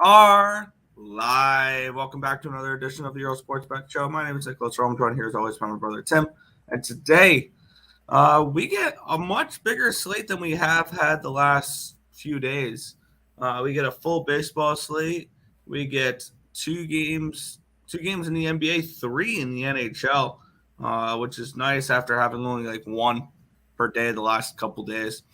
are live. Welcome back to another edition of the Earle Sports Bet Show. My name is Nicholas Rome. Joined here as always by my brother Tim. And today, we get a much bigger slate than we have had the last few days. We get a full baseball slate. We get two games in the NBA, 3 in the NHL, which is nice after having only like one per day the last couple days.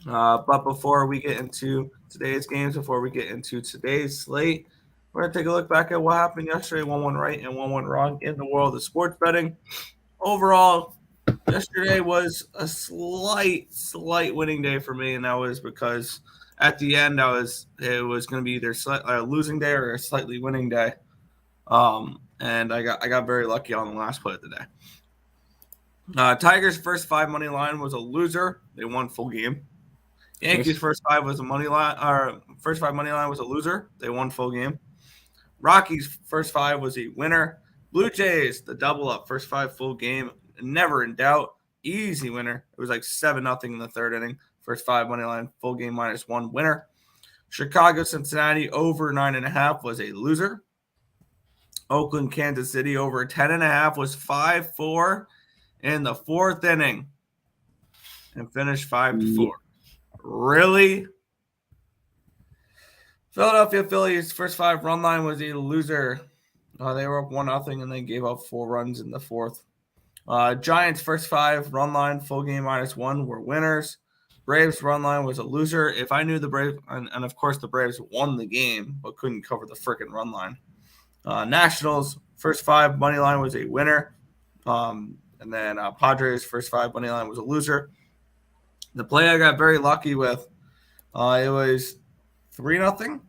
But before we get into today's games, before we get into today's slate, we're going to take a look back at what happened yesterday, 1-1 right and 1-1 wrong in the world of sports betting. Overall, yesterday was a slight winning day for me, and that was because at the end it was going to be either a losing day or a slightly winning day. And I got very lucky on the last play of the day. Tigers' first 5 money line was a loser. They won full game. Yankees' first 5 was a money line. First 5 money line was a loser. They won full game. Rockies' first 5 was a winner. Blue Jays, the double up, first 5 full game, never in doubt, easy winner. It was like 7-0 in the third inning. First 5 money line, full game -1 winner. Chicago, Cincinnati over 9.5 was a loser. Oakland, Kansas City over 10.5 was 5-4 in the fourth inning, and finished 5-4. Really? Philadelphia Phillies first 5 run line was a loser. They were up 1-0 and they gave up 4 runs in the fourth. Giants first 5 run line, full game -1 were winners. Braves run line was a loser. If I knew the Braves, and of course the Braves won the game, but couldn't cover the freaking run line. Nationals first 5 money line was a winner. And then Padres first 5 money line was a loser. The play I got very lucky with, it was 3-0.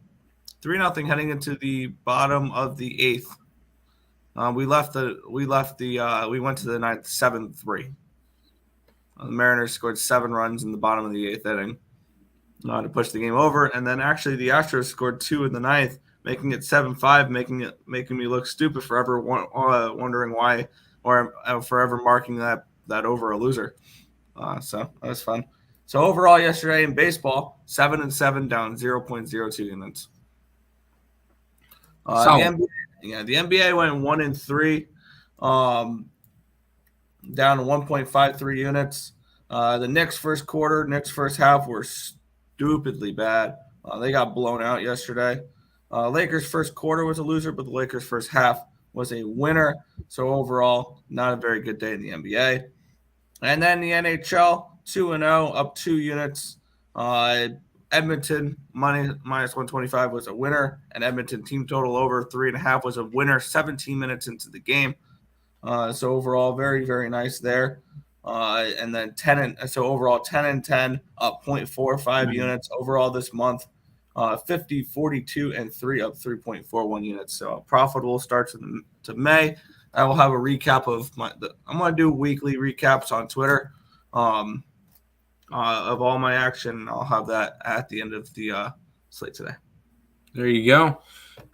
3-0 heading into the bottom of the 8th. We went to the ninth 7-3. The Mariners scored 7 runs in the bottom of the 8th inning to push the game over, and then actually the Astros scored 2 in the 9th, making it 7-5, making me look stupid for ever wondering why, or forever marking that over a loser. So that was fun. So overall yesterday in baseball, 7-7 down 0.02 units. The NBA went 1-3, down to 1.53 units. The Knicks first quarter, Knicks first half were stupidly bad. They got blown out yesterday. Lakers first quarter was a loser, but the Lakers first half was a winner. So overall, not a very good day in the NBA. And then the NHL, 2-0, up 2 units. Edmonton -125 was a winner, and Edmonton team total over 3.5 was a winner 17 minutes into the game. So overall, very, very nice there. And then overall 10-10, up 0.45 units overall this month. 50, 42, and 3 up 3.41 units. So profitable starts to May. I will have a recap of I'm going to do weekly recaps on Twitter of all my action. I'll have that at the end of the slate today. There you go.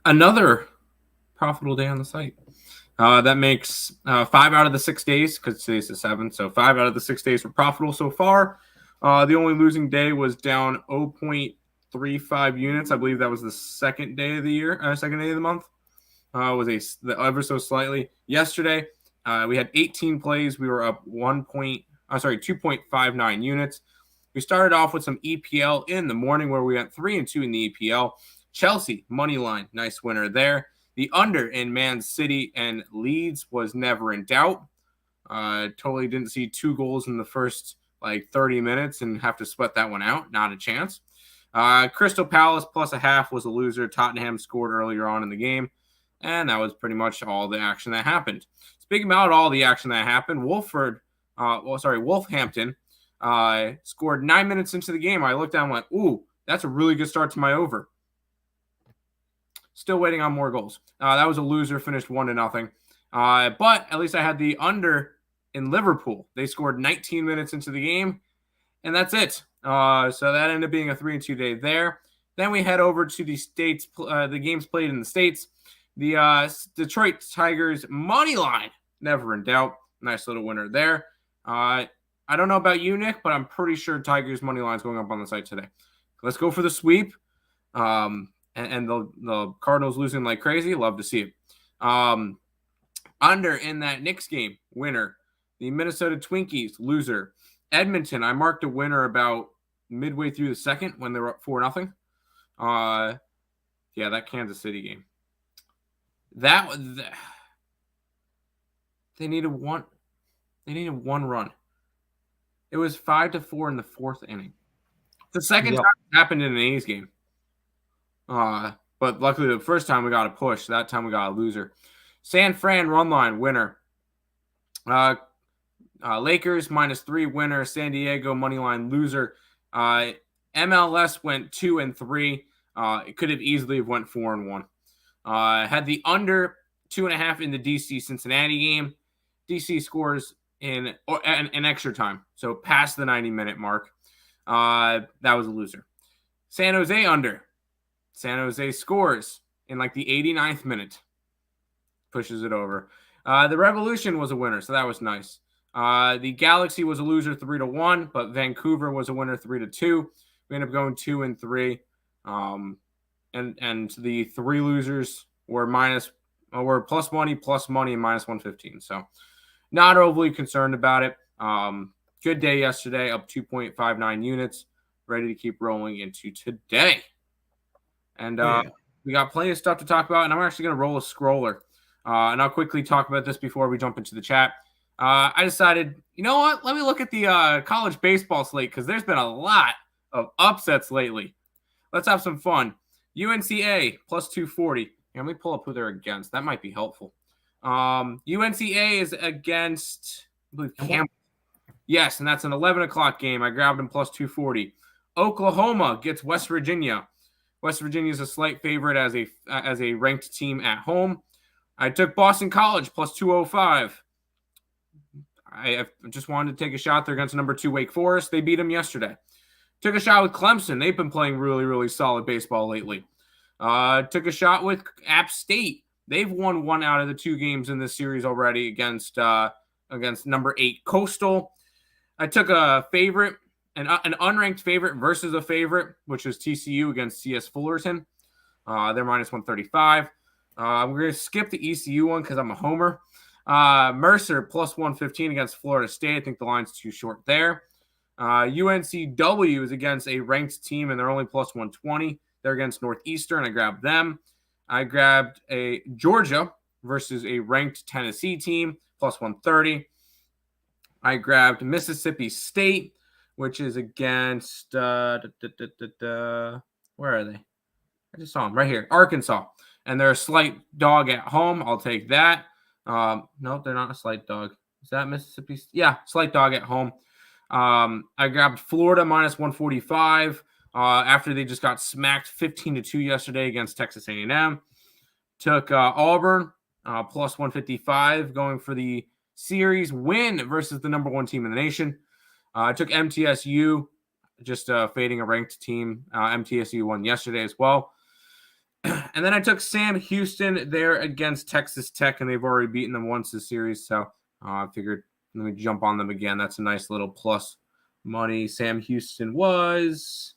Another profitable day on the site. That makes 5 out of the 6 days, because today's the 7th. So 5 out of the 6 days were profitable so far. The only losing day was down 0.35 units. I believe that was the second day of the month. Was ever so slightly. Yesterday, we had 18 plays. We were up 2.59 units. We started off with some EPL in the morning where we went 3-2 in the EPL. Chelsea, money line, nice winner there. The under in Man City and Leeds was never in doubt. Totally didn't see 2 goals in the first 30 minutes and have to sweat that one out. Not a chance. Crystal Palace +0.5 was a loser. Tottenham scored earlier on in the game. And that was pretty much all the action that happened. Speaking about all the action that happened, Wolverhampton scored 9 minutes into the game. I looked down and went, ooh, that's a really good start to my over. Still waiting on more goals. That was a loser, finished 1-0. But at least I had the under in Liverpool. They scored 19 minutes into the game, and that's it. So that ended up being a 3-2 day there. Then we head over to the States, the games played in the States. The Detroit Tigers money line, never in doubt. Nice little winner there. I don't know about you, Nick, but I'm pretty sure Tigers money line is going up on the site today. Let's go for the sweep. and the Cardinals losing like crazy. Love to see it. Under in that Knicks game, winner. The Minnesota Twinkies, loser. Edmonton, I marked a winner about midway through the second when they were up 4-0. Yeah, that Kansas City game. That was they needed one run. It was 5-4 in the fourth inning. The second time it happened in an A's game. But luckily the first time we got a push. That time we got a loser. San Fran run line, winner. Lakers -3, winner. San Diego money line, loser. MLS went 2-3. It could have easily went 4-1. Had the under 2.5 in the DC Cincinnati game. DC scores in an extra time, so past the 90-minute mark. That was a loser. San Jose under. San Jose scores in like the 89th minute. Pushes it over. The Revolution was a winner, so that was nice. The Galaxy was a loser 3-1, but Vancouver was a winner 3-2. We ended up going 2-3. And the three losers were plus money, and -115. So not overly concerned about it. Good day yesterday, up 2.59 units. Ready to keep rolling into today. And we got plenty of stuff to talk about, and I'm actually going to roll a scroller. And I'll quickly talk about this before we jump into the chat. I decided, you know what? Let me look at the college baseball slate because there's been a lot of upsets lately. Let's have some fun. UNCA +240. Here, let me pull up who they're against. That might be helpful. UNCA is against, I believe, Campbell. Yes, and that's an 11 o'clock game. I grabbed them +240. Oklahoma gets West Virginia. West Virginia is a slight favorite as a ranked team at home. I took Boston College +205. I just wanted to take a shot. They're against number 2 Wake Forest. They beat them yesterday. Took a shot with Clemson. They've been playing really, really solid baseball lately. Took a shot with App State. They've won 1 out of the 2 games in this series already against number 8 Coastal. I took a favorite, an unranked favorite versus a favorite, which is TCU against CS Fullerton. They're -135. We're going to skip the ECU one because I'm a homer. Mercer +115 against Florida State. I think the line's too short there. UNCW is against a ranked team, and they're only +120. They're against Northeastern. I grabbed them. I grabbed a Georgia versus a ranked Tennessee team, +130. I grabbed Mississippi State, which is against where are they? I just saw them right here, Arkansas, and they're a slight dog at home. I'll take that. No, they're not a slight dog. Is that Mississippi? Yeah, slight dog at home. I grabbed Florida -145 after they just got smacked 15-2 yesterday against Texas A&M. Took Auburn +155 going for the series win versus the number 1 team in the nation. I took MTSU, just fading a ranked team. MTSU won yesterday as well. And then I took Sam Houston there against Texas Tech, and they've already beaten them once this series. So I figured let me jump on them again. That's a nice little plus money. Sam Houston was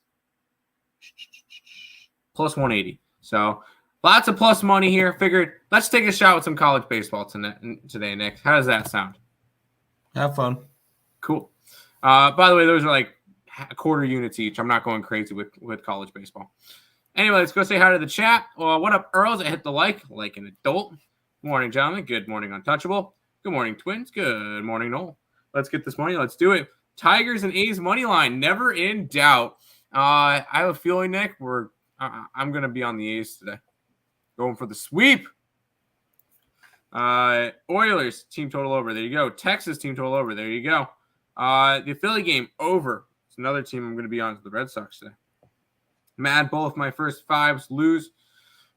+180. So lots of plus money here. Figured let's take a shot with some college baseball today, Nick. How does that sound? Have fun. Cool. By the way, those are like a quarter units each. I'm not going crazy with college baseball. Anyway, let's go say hi to the chat. What up, Earls? I hit the like an adult. Good morning, gentlemen. Good morning, Untouchable. Good morning, Twins. Good morning, Noel. Let's get this money. Let's do it. Tigers and A's money line, never in doubt. I have a feeling, Nick, I'm going to be on the A's today. Going for the sweep. Oilers, team total over. There you go. Texas, team total over. There you go. The Philly game, over. It's another team I'm going to be on to the Red Sox today. Mad both my first 5s lose,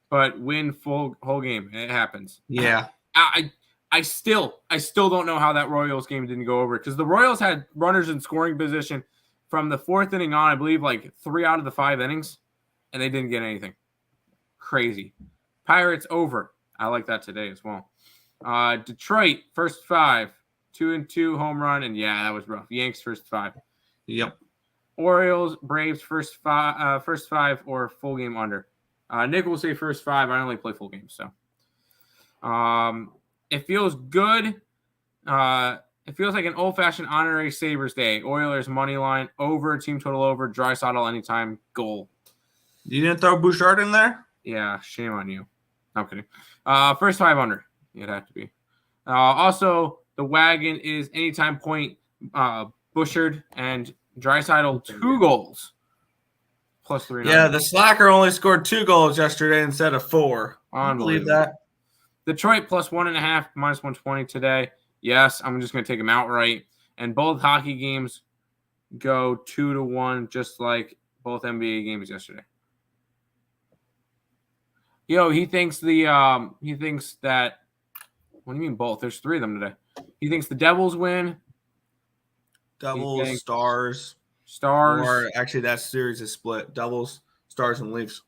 but win whole game. It happens. Yeah. I still don't know how that Royals game didn't go over because the Royals had runners in scoring position from the 4th inning on, I believe, like 3 out of the 5 innings, and they didn't get anything. Crazy. Pirates over. I like that today as well. Detroit, first 5, 2-2 home run, and yeah, that was rough. Yanks, first 5. Yep. Orioles, Braves, first 5 or full game under. Nick will say first 5. I only play full games, so it feels good. It feels like an old-fashioned honorary Sabres day. Oilers money line over, team total over, Draisaitl anytime goal. You didn't throw Bouchard in there? Yeah, shame on you. No, I'm kidding. First 5 under. It'd have to be. Also, the wagon is anytime point. Bouchard and Draisaitl 2 goals. Plus 3. Yeah, the slacker only scored 2 goals yesterday instead of 4. I believe that. Detroit plus 1.5, minus 120 today. Yes, I'm just going to take them outright. And both hockey games go 2-1, just like both NBA games yesterday. He thinks that. What do you mean both? There's 3 of them today. He thinks the Devils win. Devils, Stars. Or actually, that series is split. Devils, Stars, and Leafs.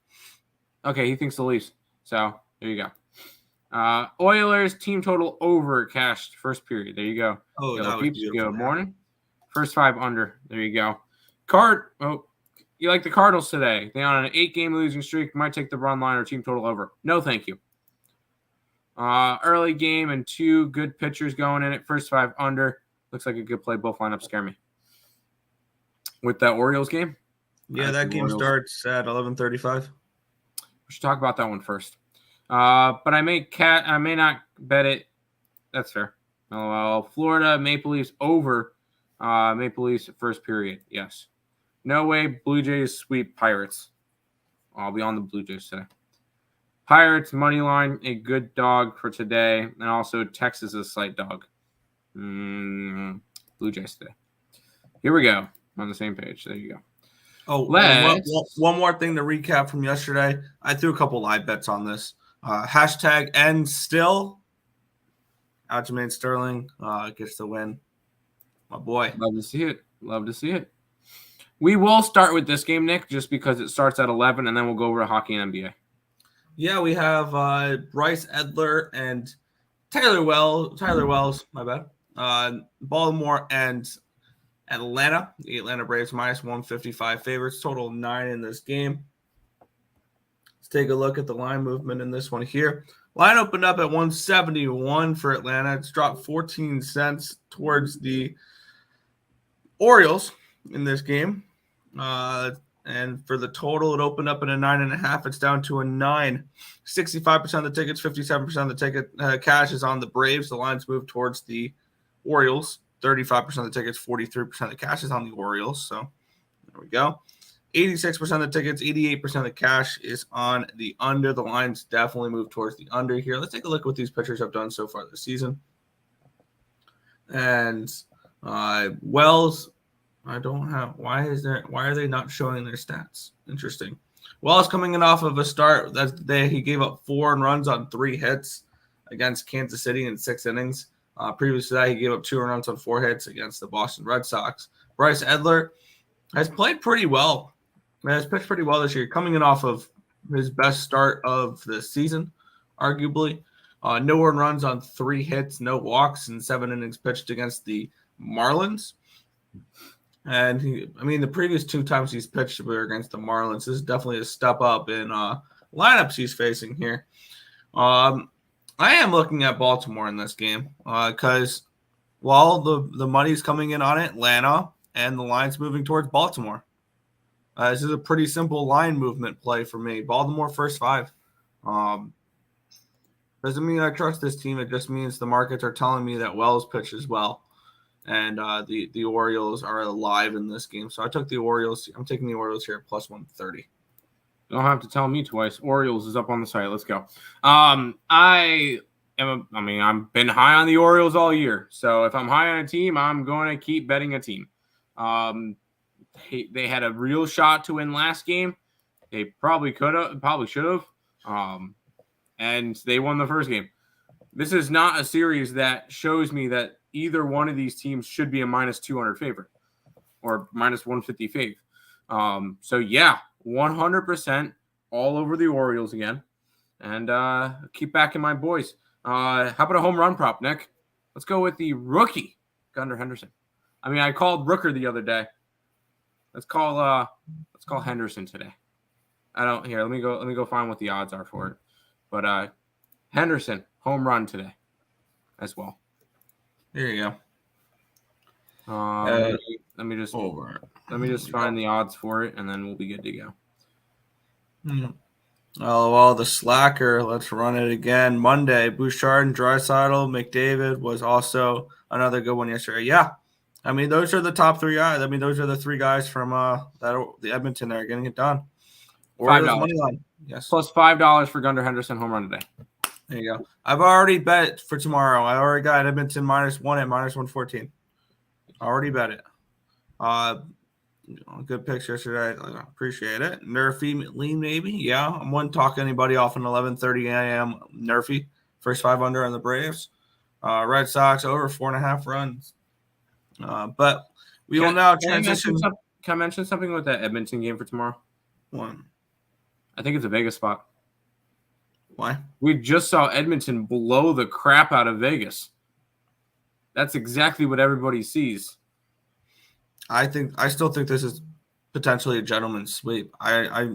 Okay, he thinks the Leafs. So there you go. Oilers team total over cashed first period. There you go. Oh, that was beautiful. Good morning. First 5 under. There you go. You like the Cardinals today? They on an 8-game losing streak. Might take the run line or team total over. No, thank you. Early game and 2 good pitchers going in it. First 5 under. Looks like a good play. Both lineups scare me. With that Orioles game? Yeah, that game starts at 11:35. We should talk about that one first. But I may not bet it. That's fair. Florida Maple Leafs over. Maple Leafs first period. Yes. No way Blue Jays sweep Pirates. I'll be on the Blue Jays today. Pirates money line, a good dog for today, and also Texas is a slight dog. Blue Jays today. Here we go. On the same page. There you go. Oh, one more thing to recap from yesterday. I threw a couple live bets on this. Hashtag end still. Aljamain Sterling gets the win. My boy. Love to see it. We will start with this game, Nick, just because it starts at 11, and then we'll go over to hockey and NBA. Yeah, we have Bryce Edler and Tyler Wells, my bad. Baltimore and Atlanta. The Atlanta Braves minus 155 favorites. Total 9 in this game. Let's take a look at the line movement in this one here. Line opened up at 171 for Atlanta. It's dropped 14 cents towards the Orioles in this game. And for the total, it opened up at a 9.5. It's down to a 9. 65% of the tickets, 57% of the ticket cash is on the Braves. The lines move towards the Orioles. 35% of the tickets, 43% of the cash is on the Orioles. So there we go. 86% of the tickets, 88% of the cash is on the under. The lines definitely move towards the under here. Let's take a look at what these pitchers have done so far this season. And Wells, why are they not showing their stats? Interesting. Wells coming in off of a start that's the day he gave up 4 runs on 3 hits against Kansas City in 6 innings. Previous to that, he gave up 2 runs on 4 hits against the Boston Red Sox. Bryce Edler has played pretty well. Has pitched pretty well this year, coming in off of his best start of the season, arguably. No earned runs on 3 hits, no walks, and 7 innings pitched against the Marlins. And the previous 2 times he's pitched were against the Marlins. This is definitely a step up in lineups he's facing here. I am looking at Baltimore in this game because while the money's coming in on Atlanta and the line's moving towards Baltimore. This is a pretty simple line movement play for me. Baltimore first 5. Doesn't mean I trust this team. It just means the markets are telling me that Wells pitches well. And the Orioles are alive in this game. So I took the Orioles. I'm taking the Orioles here at plus 130. You don't have to tell me twice. Orioles is up on the site. Let's go. I've been high on the Orioles all year. So if I'm high on a team, I'm going to keep betting a team. They had a real shot to win last game. They probably should have. And they won the first game. This is not a series that shows me that either one of these teams should be a minus 200 favorite or minus 150 fave. So yeah, 100% all over the Orioles again. And keep backing my boys. How about a home run prop, Nick? Let's go with the rookie, Gunnar Henderson. I called Rooker the other day. Let's call Henderson today. I don't here. Let me go find what the odds are for it. But Henderson home run today as well. There you go. Let me just Over. Let me just find the odds for it, and then we'll be good to go. Oh, well, the slacker. Let's run it again. Monday, Bouchard and Draisaitl. McDavid was also another good one yesterday. Yeah. I mean, those are the top three guys. I mean, those are the three guys from the Edmonton that are getting it done. Orioles money line. Yes. Plus $5 for Gunnar Henderson home run today. There you go. I've already bet for tomorrow. I already got Edmonton -1 at -114. Already bet it. Good picture yesterday. I appreciate it. Nerfy lean maybe. Yeah, I wouldn't talk anybody off an 11:30 a.m. Nerfy. First 5 under on the Braves. Red Sox over 4.5 runs. But we will now transition. Can I mention something with that Edmonton game for tomorrow? One. I think it's a Vegas spot. Why? We just saw Edmonton blow the crap out of Vegas. That's exactly what everybody sees. I still think this is potentially a gentleman's sweep. But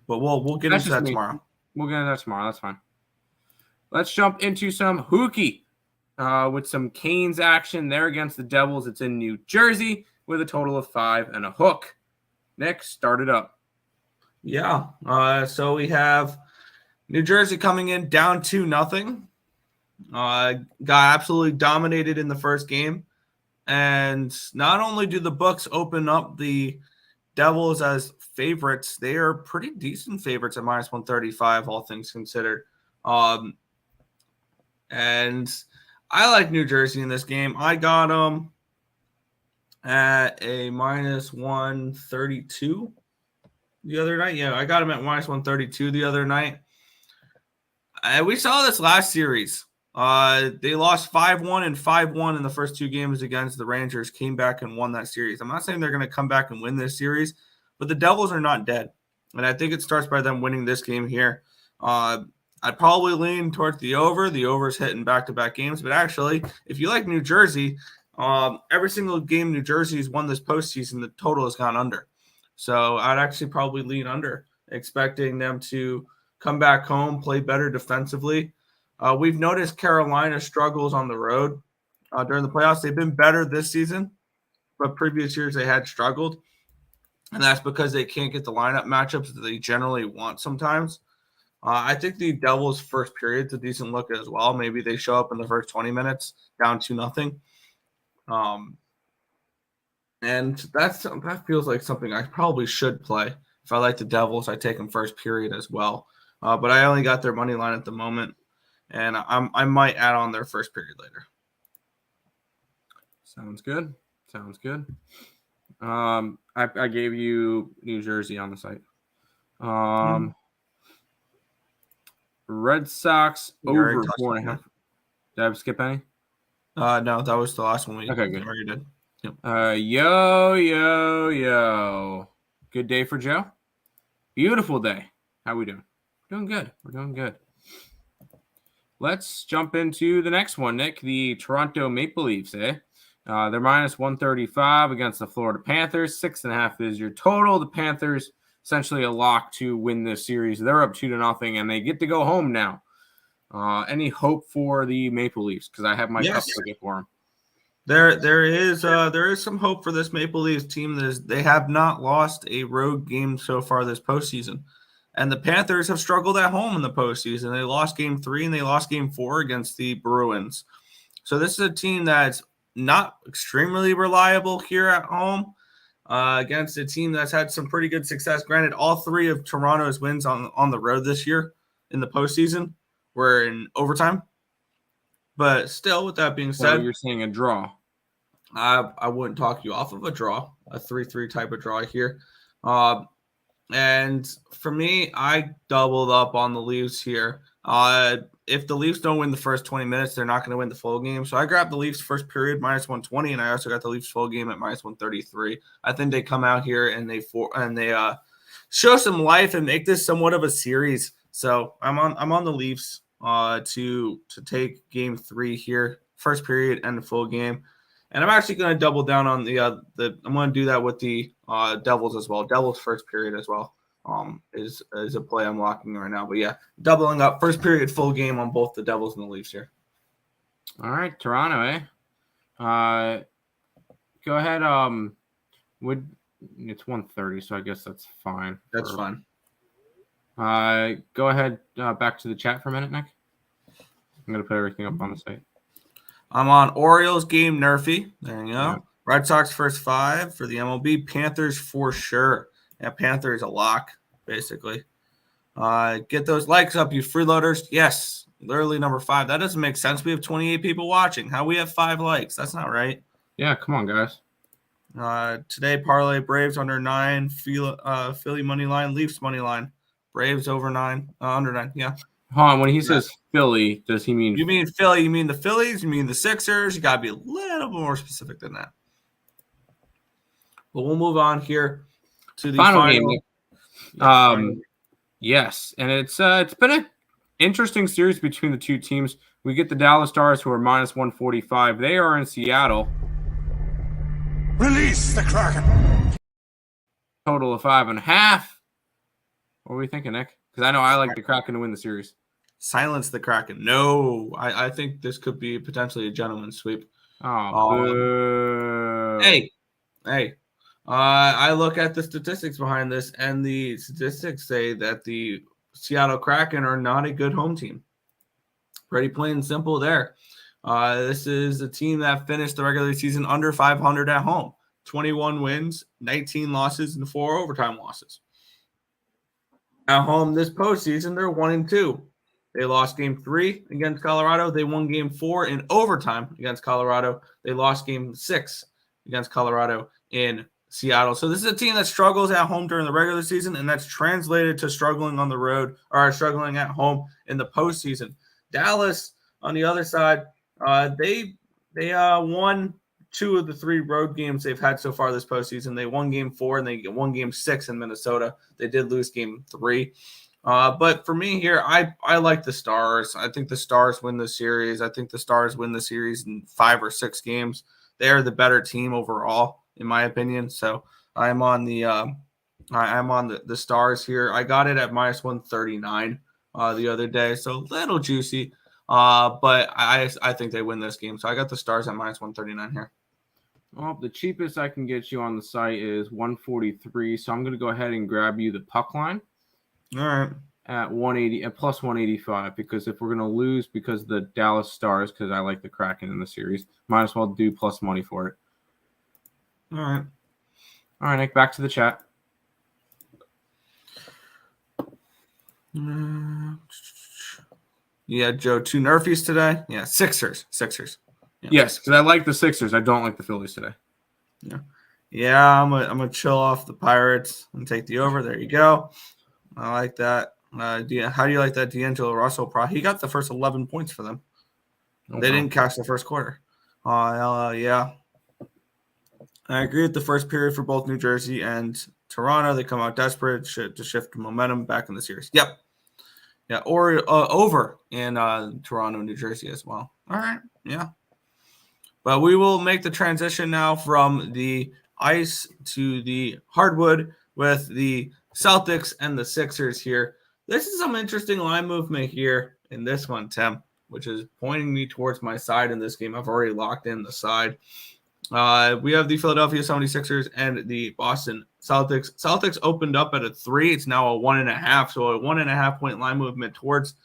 we'll get into that tomorrow. We'll get into that tomorrow. That's fine. Let's jump into some hooky with some Canes action there against the Devils. It's in New Jersey with a total of 5 and a hook. Nick, start it up. Yeah. So we have New Jersey coming in down 2-0. Got absolutely dominated in the first game. And not only do the books open up the Devils as favorites, they are pretty decent favorites at -135, all things considered. And I like New Jersey in this game. I got them at a -132 the other night. Yeah, I got them at -132 the other night. We saw this last series. They lost 5-1 and 5-1 in the first 2 games against the Rangers, came back and won that series. I'm not saying they're going to come back and win this series, but the Devils are not dead. And I think it starts by them winning this game here. I'd probably lean towards the over. The over's hitting back-to-back games. But actually, if you like New Jersey, every single game New Jersey's won this postseason, the total has gone under. So I'd actually probably lean under, expecting them to come back home, play better defensively. We've noticed Carolina struggles on the road during the playoffs. They've been better this season, but previous years they had struggled. And that's because they can't get the lineup matchups that they generally want sometimes. I think the Devils' first period's a decent look as well. Maybe they show up in the first 20 minutes down 2-0. And that feels like something I probably should play. If I like the Devils, I take them first period as well. But I only got their money line at the moment. And I might add on their first period later. Sounds good. I gave you New Jersey on the site. Red Sox over 4.5. Did I skip any? No, that was the last one we good. already did. Yep. Yo. Good day for Joe. Beautiful day. How we doing? We're doing good. Let's jump into the next one, Nick. The Toronto Maple Leafs, They're -135 against the Florida Panthers. 6.5 is your total. The Panthers essentially a lock to win this series. They're up 2-0, and they get to go home now. Any hope for the Maple Leafs? Because I have my cup ticket for them. There is some hope for this Maple Leafs team. They have not lost a road game so far this postseason. And the Panthers have struggled at home in the postseason. They lost Game 3 and they lost Game 4 against the Bruins. So this is a team that's not extremely reliable here at home against a team that's had some pretty good success. Granted, all 3 of Toronto's wins on the road this year in the postseason were in overtime. But still, with that being said, you're saying a draw. I wouldn't talk you off of a draw, a 3-3 type of draw here. And for me, I doubled up on the Leafs here. If the Leafs don't win the first 20 minutes, they're not going to win the full game. So I grabbed the Leafs first period -120, and I also got the Leafs full game at -133. I think they come out here and they show some life and make this somewhat of a series. So I'm on the Leafs to take Game 3 here, first period and the full game. And I'm actually going to double down on I'm going to do that with the Devils as well. Devils first period as well. is a play I'm locking right now. But yeah, doubling up. First period, full game on both the Devils and the Leafs here. All right, Toronto, go ahead. It's 1:30, so I guess that's fine. That's fine. Go ahead. Back to the chat for a minute, Nick. I'm gonna put everything up on the site. I'm on Orioles game Nerfy. There you go. Yeah. Red Sox first 5 for the MLB. Panthers for sure. Yeah, Panthers a lock, basically. Get those likes up, you freeloaders. Yes, literally number 5. That doesn't make sense. We have 28 people watching. How we have 5 likes? That's not right. Yeah, come on, guys. Today, parlay Braves under 9, Philly money line, Leafs money line. Braves over 9, under 9. Yeah. Hold on. When he says Philly, does he mean? You mean Philly? You mean the Phillies? You mean the Sixers? You got to be a little bit more specific than that. But we'll move on here to the final game. Yes, and it's been an interesting series between the two teams. We get the Dallas Stars, who are minus 145. They are in Seattle. Release the Kraken. Total of 5.5. What are we thinking, Nick? Because I know I like the Kraken to win the series. Silence the Kraken. No, I think this could be potentially a gentleman's sweep. Oh, hey. I look at the statistics behind this, and the statistics say that the Seattle Kraken are not a good home team. Pretty plain and simple there. This is a team that finished the regular season under 500 at home. 21 wins, 19 losses, and 4 overtime losses. At home this postseason, they're 1-2. They lost game 3 against Colorado. They won game 4 in overtime against Colorado. They lost game 6 against Colorado in Seattle. So this is a team that struggles at home during the regular season, and that's translated to struggling on the road or struggling at home in the postseason. Dallas, on the other side, they won 2 of the 3 road games they've had so far this postseason. They won game 4 and they won game 6 in Minnesota. They did lose game 3. But for me here, I like the Stars. I think the Stars win the series. I think the Stars win the series in 5 or 6 games. They are the better team overall, in my opinion. So I'm on the Stars here. I got it at minus 139 the other day, so a little juicy. But I think they win this game. So I got the Stars at minus 139 here. Well, the cheapest I can get you on the site is 143. So I'm going to go ahead and grab you the puck line. All right. At 180 and plus 185, because if we're going to lose because of the Dallas Stars, because I like the Kraken in the series, might as well do plus money for it. All right. All right, Nick, back to the chat. Yeah, Joe, 2 Nerfies today. Yeah, Sixers. Yeah. Yes, because I like the Sixers. I don't like the Phillies today. Yeah, I'm gonna chill off the Pirates and take the over. There you go. I like that. How do you like that D'Angelo Russell? He got the first 11 points for them. Okay. They didn't catch the first quarter. Yeah. I agree with the first period for both New Jersey and Toronto. They come out desperate to shift momentum back in the series. Yep. Yeah, or over in Toronto, New Jersey as well. All right. Yeah. But we will make the transition now from the ice to the hardwood with the Celtics and the Sixers here. This is some interesting line movement here in this one, Tim, which is pointing me towards my side in this game. I've already locked in the side. We have the Philadelphia 76ers and the Boston Celtics. Celtics opened up at a 3. It's now a 1.5. So a 1.5 point line movement towards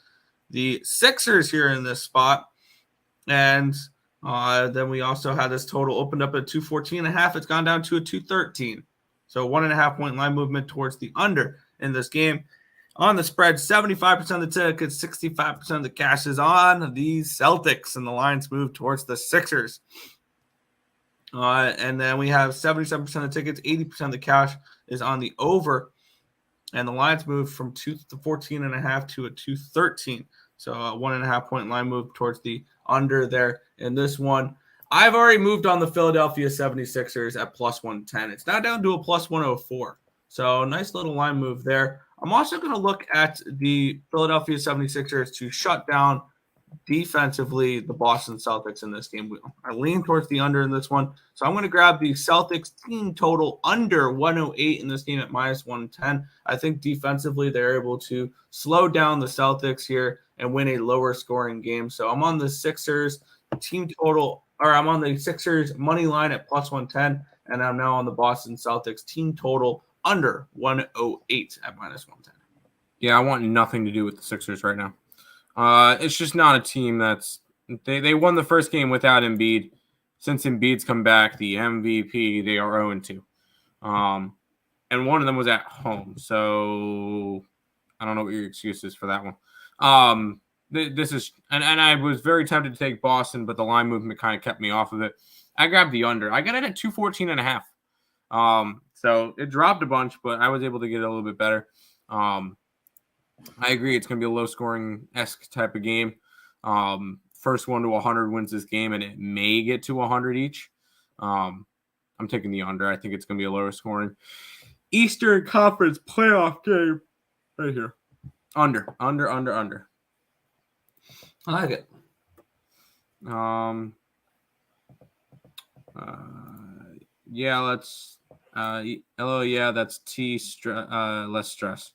the Sixers here in this spot. And then we also had this total opened up at 214.5. It's gone down to a 213. So 1.5 point line movement towards the under in this game. On the spread, 75% of the tickets, 65% of the cash is on the Celtics, and the lines move towards the Sixers. And then we have 77% of the tickets, 80% of the cash is on the over, and the lines move from 214.5 to a 213. So a 1.5 point line move towards the under there in this one. I've already moved on the Philadelphia 76ers at plus 110. It's now down to a plus 104. So nice little line move there. I'm also going to look at the Philadelphia 76ers to shut down defensively the Boston Celtics in this game. I lean towards the under in this one. So I'm going to grab the Celtics team total under 108 in this game at minus 110. I think defensively they're able to slow down the Celtics here and win a lower scoring game. So I'm on the Sixers team total, or I'm on the Sixers money line at plus 110, and I'm now on the Boston Celtics team total under 108 at minus 110. Yeah, I want nothing to do with the Sixers right now. It's just not a team that's they won the first game without Embiid. Since Embiid's come back, the MVP, they are 0-2. And one of them was at home. So I don't know what your excuse is for that one. This is and I was very tempted to take Boston, but the line movement kind of kept me off of it. I grabbed the under. I got it at 214.5. So it dropped a bunch, but I was able to get it a little bit better. I agree. It's going to be a low-scoring-esque type of game. First one to 100 wins this game, and it may get to 100 each. I'm taking the under. I think it's going to be a lower scoring Eastern Conference playoff game right here. Under. I like it. Yeah, let's. Yeah, that's less stress.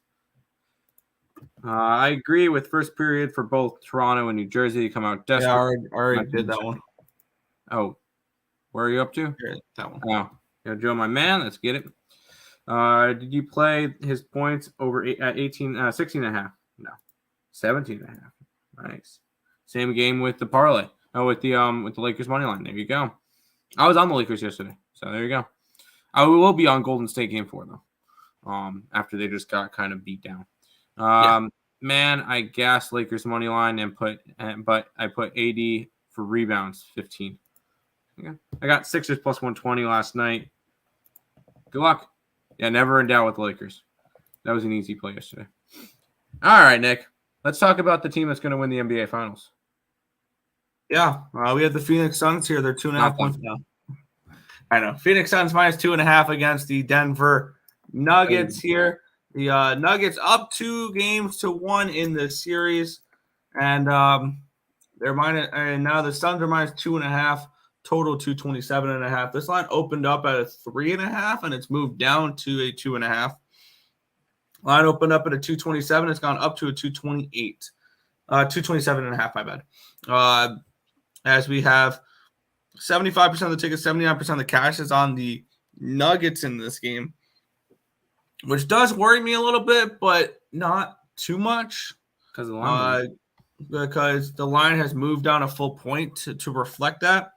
I agree with first period for both Toronto and New Jersey to come out desperate. Yeah, I already did that one. Oh, where are you up to? Here, that one. Oh, yeah, Joe, my man. Let's get it. Did you play his points over at 16.5? No, 17.5. Nice. Same game with the parlay. Oh, with the Lakers money line. There you go. I was on the Lakers yesterday, so there you go. I will be on Golden State game 4 though. After they just got kind of beat down. Man, I gassed Lakers money line but I put AD for rebounds 15. Okay. I got Sixers plus 120 last night. Good luck. Yeah, never in doubt with the Lakers. That was an easy play yesterday. All right, Nick. Let's talk about the team that's going to win the NBA Finals. Yeah, we have the Phoenix Suns here. They're 2.5 points down. I know. Phoenix Suns minus 2.5 against the Denver Nuggets here. The Nuggets up 2-1 in the series, and they're minus. And now the Suns are minus 2.5. Total 227.5. This line opened up at a 3.5, and it's moved down to a 2.5. Line opened up at a 227. It's gone up to a 228. 227.5. My bad. As we have 75% of the tickets, 79% of the cash is on the Nuggets in this game, which does worry me a little bit, but not too much because the line has moved down a full point to reflect that.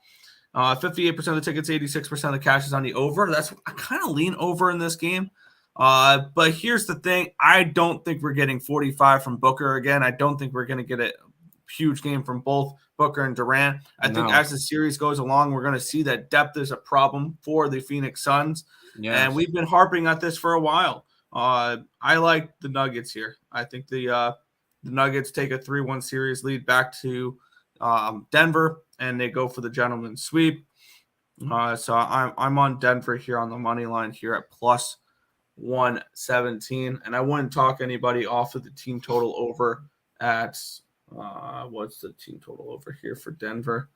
58% of the tickets, 86% of the cash is on the over. I kind of lean over in this game. But here's the thing. I don't think we're getting 45 from Booker again. I don't think we're going to get a huge game from both Booker and Durant. I think as the series goes along, we're going to see that depth is a problem for the Phoenix Suns. Yes. And we've been harping at this for a while. I like the Nuggets here. I think the Nuggets take a 3-1 series lead back to Denver, and they go for the gentleman's sweep. So I'm on Denver here on the money line here at plus 117, and I wouldn't talk anybody off of the team total over at what's the team total over here for Denver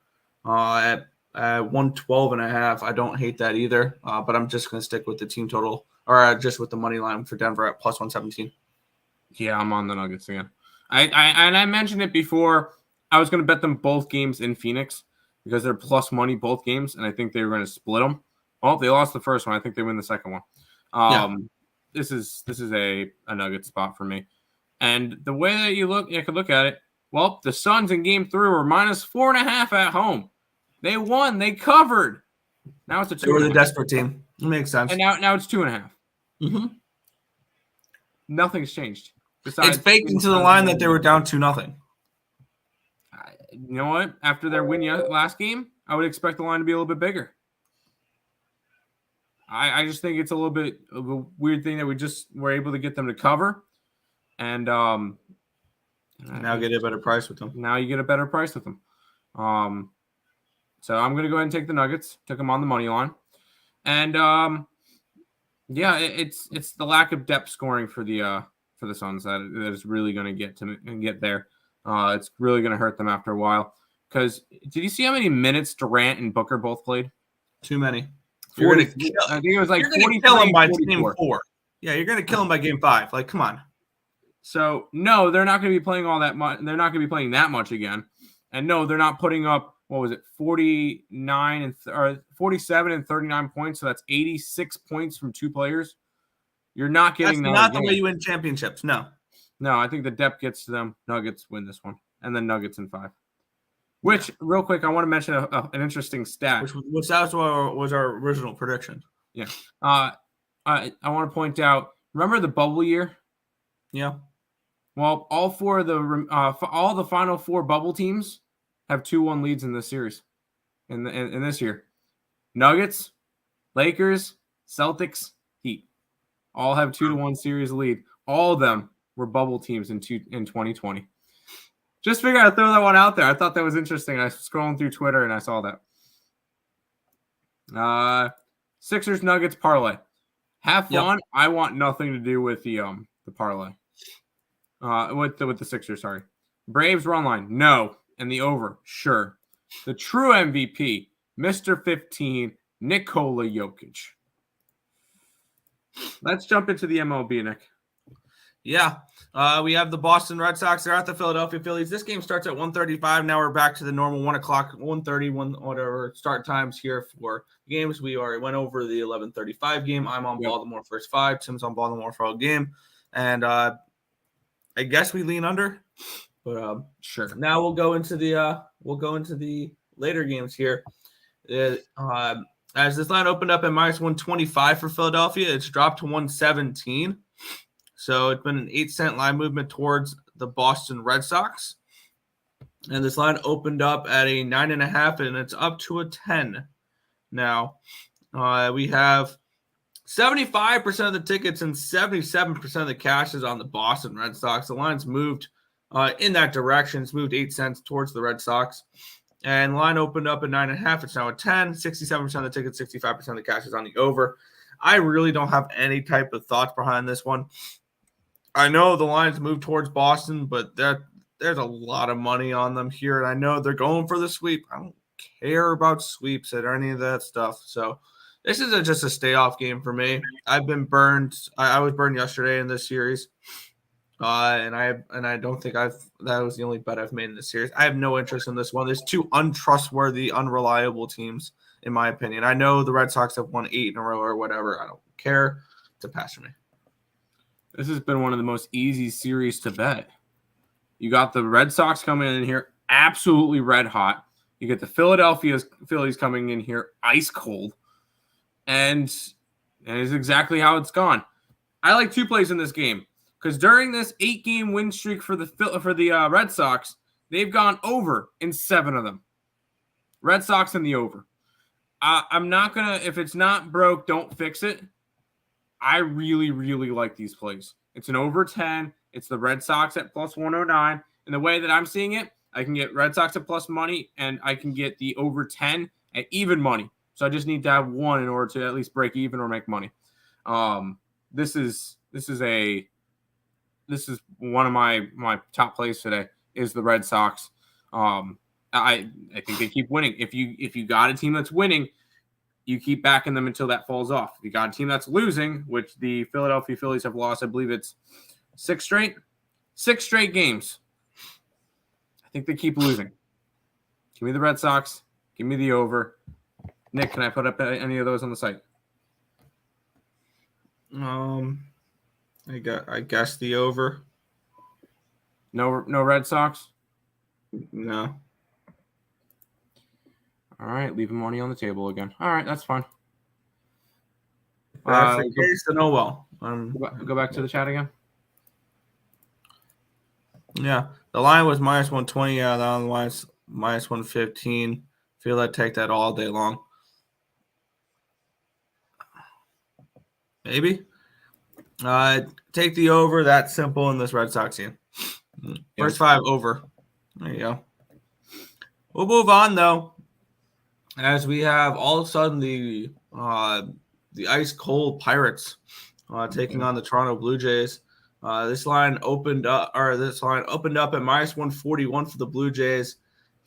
at 112.5. I don't hate that either, but I'm just going to stick with the team total or just with the money line for Denver at plus 117. Yeah, I'm on the Nuggets again. I mentioned it before. I was going to bet them both games in Phoenix because they're plus money both games, and I think they were going to split them. Oh, they lost the first one. I think they win the second one. This is a Nugget spot for me. And the way that you could look at it, well, the Suns in game 3 were minus 4.5 at home. They won. They covered. Now it's a 2. They were the desperate team. It makes sense. And now it's 2.5. Mm-hmm. Nothing's changed. It's baked into the line that they were down 2-0. You know what? After their win last game, I would expect the line to be a little bit bigger. I just think it's a little bit of a weird thing that we just were able to get them to cover. And now get a better price with them. Now you get a better price with them. So I'm going to go ahead and take the Nuggets. Took them on the money line. And it's the lack of depth scoring for the Suns that is really going to get there. It's really going to hurt them after a while. Because did you see how many minutes Durant and Booker both played? Too many. I think it was like 43 kill them by 44. game 4. Yeah, you're going to kill them by game 5. Like, come on. So, no, they're not going to be playing all that much. They're not going to be playing that much again. And no, they're not putting up, 47 and 39 points. So that's 86 points from 2 players. You're not getting that. That's not the way you win championships. No. No, I think the depth gets to them. Nuggets win this one. And then Nuggets in 5. Which, real quick, I want to mention an interesting stat. Which that was our original prediction. Yeah. I want to point out, remember the bubble year? Yeah. Well, all the final 4 bubble teams have 2-1 leads in this series. In this year, Nuggets, Lakers, Celtics, Heat, all have 2-1 series lead. All of them were bubble teams in 2020. Just figured I'd throw that one out there. I thought that was interesting. I was scrolling through Twitter and I saw that. Sixers Nuggets parlay. Have fun. Yep. I want nothing to do with the parlay. With the Sixers, sorry. Braves run line, no. And the over, sure. The true MVP, Mr. 15, Nikola Jokic. Let's jump into the MLB, Nick. Yeah. We have the Boston Red Sox. They're at the Philadelphia Phillies. This game starts at 1:35. Now we're back to the normal 1 o'clock, 1:30, whatever start times here for games. We already went over the 11:35 game. I'm on Baltimore first 5. Tim's on Baltimore for all game. And I guess we lean under. But sure. Now we'll go into the later games here. As this line opened up at -125 for Philadelphia, it's dropped to 117. So it's been an 8-cent line movement towards the Boston Red Sox. And this line opened up at a 9.5, and it's up to a 10. Now, we have 75% of the tickets and 77% of the cash is on the Boston Red Sox. The line's moved in that direction. It's moved 8 cents towards the Red Sox. And the line opened up at 9.5. It's now a 10. 67% of the tickets, 65% of the cash is on the over. I really don't have any type of thoughts behind this one. I know the lines moved towards Boston, but there's a lot of money on them here. And I know they're going for the sweep. I don't care about sweeps or any of that stuff. So this is just a stay off game for me. I've been burned. I was burned yesterday in this series. And I don't think that was the only bet I've made in this series. I have no interest in this one. There's 2 untrustworthy, unreliable teams, in my opinion. I know the Red Sox have won 8 in a row or whatever. I don't care. It's a pass for me. This has been one of the most easy series to bet. You got the Red Sox coming in here absolutely red hot. You get the Phillies coming in here ice cold. And it's exactly how it's gone. I like 2 plays in this game because during this 8-game win streak for the Red Sox, they've gone over in 7 of them. Red Sox in the over. I'm not going to – if it's not broke, don't fix it. I really, really like these plays. It's an over 10. It's the Red Sox at plus 109. And the way that I'm seeing it, I can get Red Sox at plus money, and I can get the over 10 at even money. So I just need to have one in order to at least break even or make money. This is one of my top plays today is the Red Sox. I think they keep winning. If you got a team that's winning, you keep backing them until that falls off. If you got a team that's losing, which the Philadelphia Phillies have lost, I believe it's 6 straight games. I think they keep losing. Give me the Red Sox. Give me the over. Nick, can I put up any of those on the site? I guess the over. No Red Sox? No. All right, leaving money on the table again. All right, that's fine. That's the case, then oh well. Go back to the chat again. Yeah, the line was -120. Yeah, that one was -115. Feel like take that all day long. Maybe. Take the over. That's simple in this Red Sox game. First 5 over. There you go. We'll move on though, as we have all of a sudden the ice cold Pirates taking on the Toronto Blue Jays. This line opened up at minus 141 for the Blue Jays.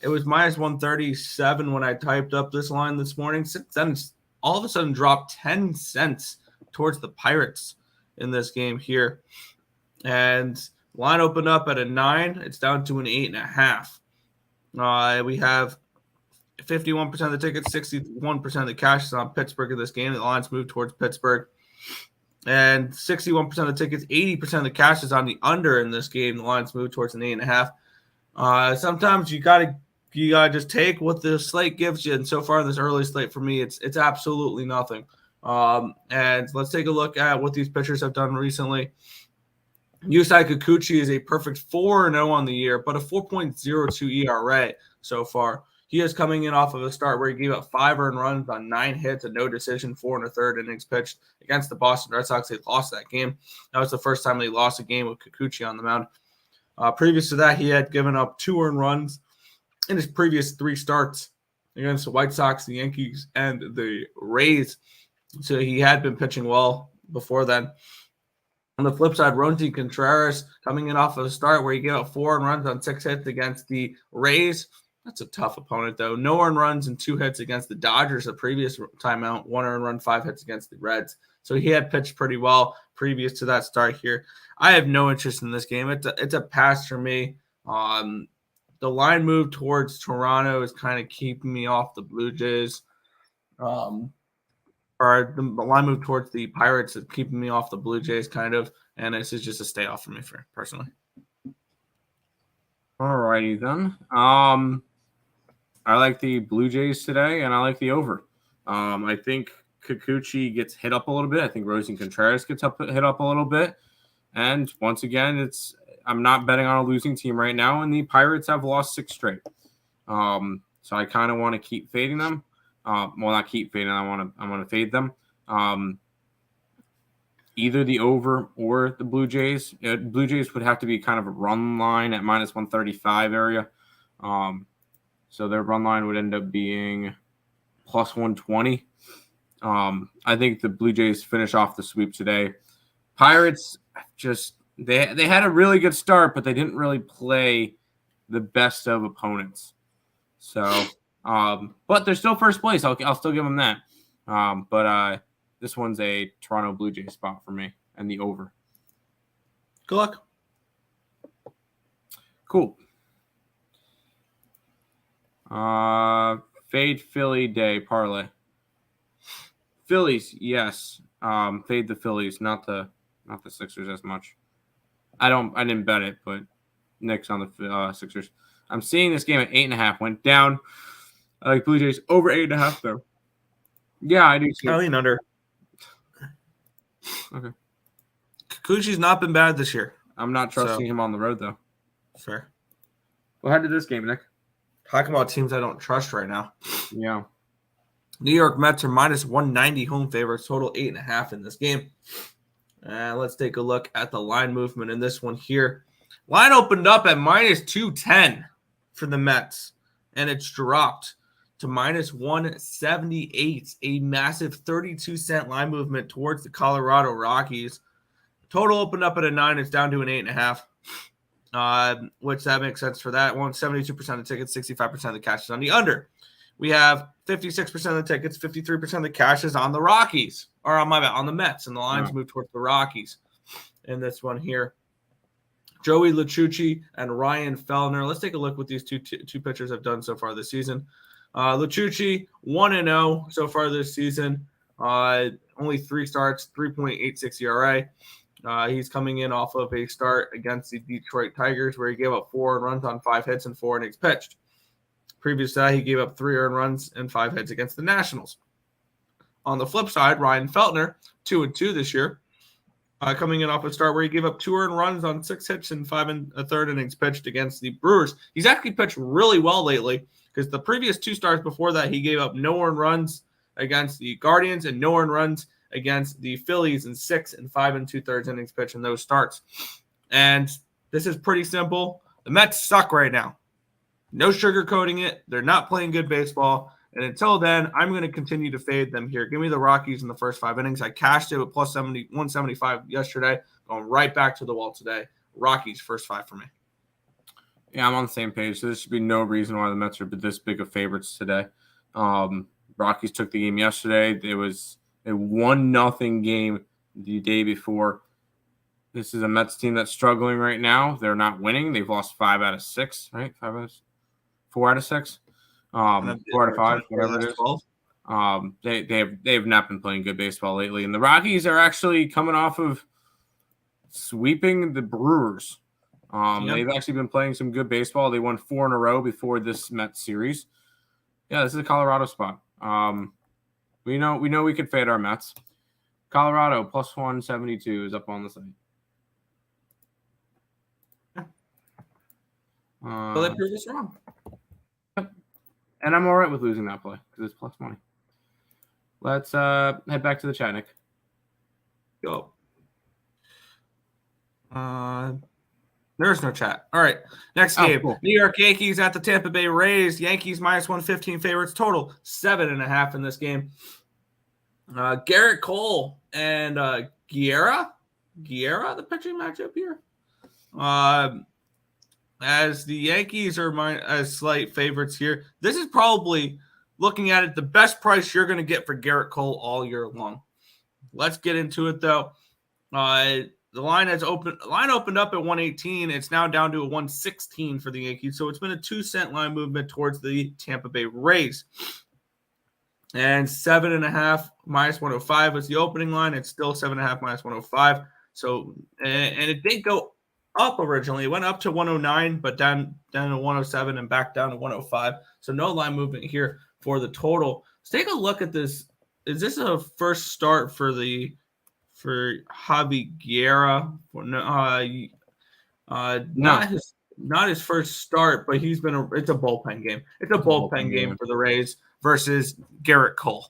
It was minus 137 when I typed up this line this morning. Since then, it's all of a sudden dropped 10 cents towards the Pirates in this game here. And line opened up at a 9. It's down to an 8.5. We have 51% of the tickets, 61% of the cash is on Pittsburgh in this game. The lines moved towards Pittsburgh. And 61% of the tickets, 80% of the cash is on the under in this game. The lines moved towards an 8.5. Sometimes you gotta just take what the slate gives you. And so far, this early slate for me, it's absolutely nothing. And let's take a look at what these pitchers have done recently. Yusei Kikuchi is a perfect 4-0 on the year, but a 4.02 ERA so far. He is coming in off of a start where he gave up 5 earned runs on 9 hits and no decision, 4 1/3 innings pitched against the Boston Red Sox. They lost that game. That was the first time they lost a game with Kikuchi on the mound. Previous to that, he had given up 2 earned runs in his previous 3 starts against the White Sox, the Yankees, and the Rays. So he had been pitching well before then. On the flip side, Ronzi Contreras coming in off of a start where he gave up 4 earned runs on 6 hits against the Rays. That's a tough opponent, though. No earned runs and 2 hits against the Dodgers the previous timeout. 1 earned run, 5 hits against the Reds. So he had pitched pretty well previous to that start here. I have no interest in this game. It's a pass for me. The line move towards Toronto is kind of keeping me off the Blue Jays. Or the line move towards the Pirates is keeping me off the Blue Jays, kind of. And this is just a stay off for me, personally. All righty then. I like the Blue Jays today, and I like the over. I think Kikuchi gets hit up a little bit. I think Ronzi Contreras gets hit up a little bit. And once again, I'm not betting on a losing team right now, and the Pirates have lost 6 straight. So I kind of want to keep fading them. Not keep fading. I want to fade them. Either the over or the Blue Jays. Blue Jays would have to be kind of a run line at minus 135 area. So their run line would end up being plus 120. I think the Blue Jays finish off the sweep today. Pirates just they had a really good start, but they didn't really play the best of opponents. So, but they're still first place. I'll still give them that. But this one's a Toronto Blue Jays spot for me and the over. Good luck. Cool. Fade Philly day parlay. Phillies, yes. Fade the Phillies, not the Sixers as much. I didn't bet it, but Nick's on the Sixers. I'm seeing this game at 8.5. Went down. I like Blue Jays over 8.5 though. Yeah, I do too. I lean under. Okay. Kikuchi's not been bad this year. I'm not trusting him on the road though. Fair. Well, how did this game, Nick? Talking about teams I don't trust right now. Yeah. New York Mets are minus 190 home favorites, total 8.5 in this game. Let's take a look at the line movement in this one here. Line opened up at minus 210 for the Mets, and it's dropped to minus 178, a massive 32-cent line movement towards the Colorado Rockies. Total opened up at a 9. It's down to an 8.5, which that makes sense for that one. 72% of the tickets, 65% of the cash is on the under. We have 56% of the tickets, 53% of the cash is on the Rockies, or on the Mets, and the lines move towards the Rockies in this one here. Joey Luchucci and Ryan Fellner. Let's take a look what these two pitchers have done so far this season. Luchucci, 1-0 so far this season. Only 3 starts, 3.86 ERA. He's coming in off of a start against the Detroit Tigers where he gave up 4 runs on 5 hits and 4 innings pitched. Previous to that, he gave up 3 earned runs and 5 hits against the Nationals. On the flip side, Ryan Feltner, 2-2 this year, coming in off a start where he gave up 2 earned runs on 6 hits and 5 1/3 innings pitched against the Brewers. He's actually pitched really well lately because the previous 2 starts before that, he gave up no earned runs against the Guardians and no earned runs against the Phillies in 6 and 5 2/3 innings pitched in those starts. And this is pretty simple. The Mets suck right now. No sugarcoating it. They're not playing good baseball. And until then, I'm going to continue to fade them here. Give me the Rockies in the first 5 innings. I cashed it with plus 175 yesterday. Going right back to the wall today. Rockies first 5 for me. Yeah, I'm on the same page. So there should be no reason why the Mets are this big of favorites today. Rockies took the game yesterday. It was a 1-0 game the day before. This is a Mets team that's struggling right now. They're not winning. They've lost 5 out of 6, right? 4 out of 6. 4 out of 5, whatever it is. They have not been playing good baseball lately. And the Rockies are actually coming off of sweeping the Brewers. They've actually been playing some good baseball. They won 4 in a row before this Mets series. Yeah, this is a Colorado spot. We know we could fade our Mets. Colorado plus 172 is up on the site. Well, they proved us wrong. And I'm all right with losing that play because it's plus money. Let's head back to the chat, Nick. Go. There's no chat. All right. Next game. Cool. New York Yankees at the Tampa Bay Rays. Yankees minus 115 favorites. Total 7.5 in this game. Garrett Cole and Guerra, the pitching matchup here. As the Yankees are as slight favorites here. This is probably, looking at it, the best price you're going to get for Garrett Cole all year long. Let's get into it, though. The line opened up at 118. It's now down to a 116 for the Yankees. So it's been a 2-cent line movement towards the Tampa Bay Rays. And 7.5 minus 105 was the opening line. It's still 7.5 minus 105. So, and it did go up originally. It went up to 109, but down to 107 and back down to 105. So no line movement here for the total. Let's take a look at this. Is this a first start for Javi Guerra? Not his first start, but it's a bullpen game. It's a bullpen game for the Rays versus Garrett Cole.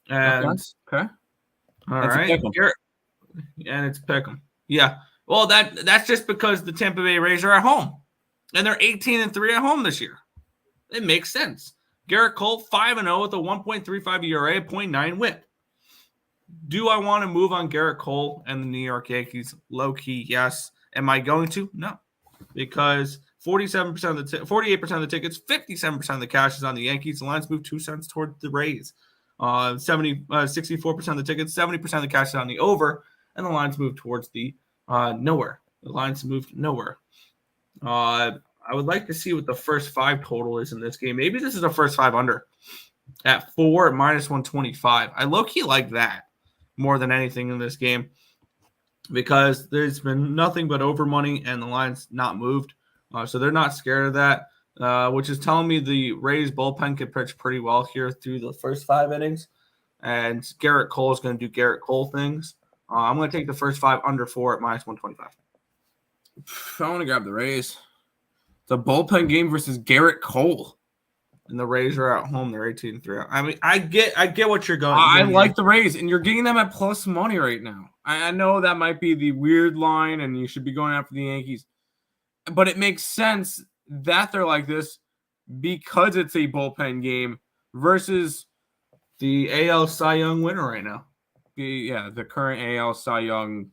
And okay. All right. And it's pick'em. Yeah. Well, that's just because the Tampa Bay Rays are at home. And they're 18-3 at home this year. It makes sense. Garrett Cole, 5-0 with a 1.35 ERA, 0.9 whip. Do I want to move on Garrett Cole and the New York Yankees? Low-key, yes. Am I going to? No. Because 48% of the tickets, 57% of the cash is on the Yankees. The lines move 2 cents toward the Rays. 64% of the tickets, 70% of the cash is on the over, and the lines move towards the nowhere. The lines moved nowhere. I would like to see what the first 5 total is in this game. Maybe this is a first 5 under at 4 at minus 125. I low-key like that more than anything in this game because there's been nothing but over money and the line's not moved. So they're not scared of that, which is telling me the Rays bullpen could pitch pretty well here through the first 5 innings. And Garrett Cole is going to do Garrett Cole things. I'm going to take the first 5 under 4 at minus 125. I want to grab the Rays. The bullpen game versus Garrett Cole. And the Rays are at home. They're 18-3. I mean, I get what you're going. I like the Rays, and you're getting them at plus money right now. I know that might be the weird line, and you should be going after the Yankees. But it makes sense that they're like this because it's a bullpen game versus the AL Cy Young winner right now. The current AL Cy Young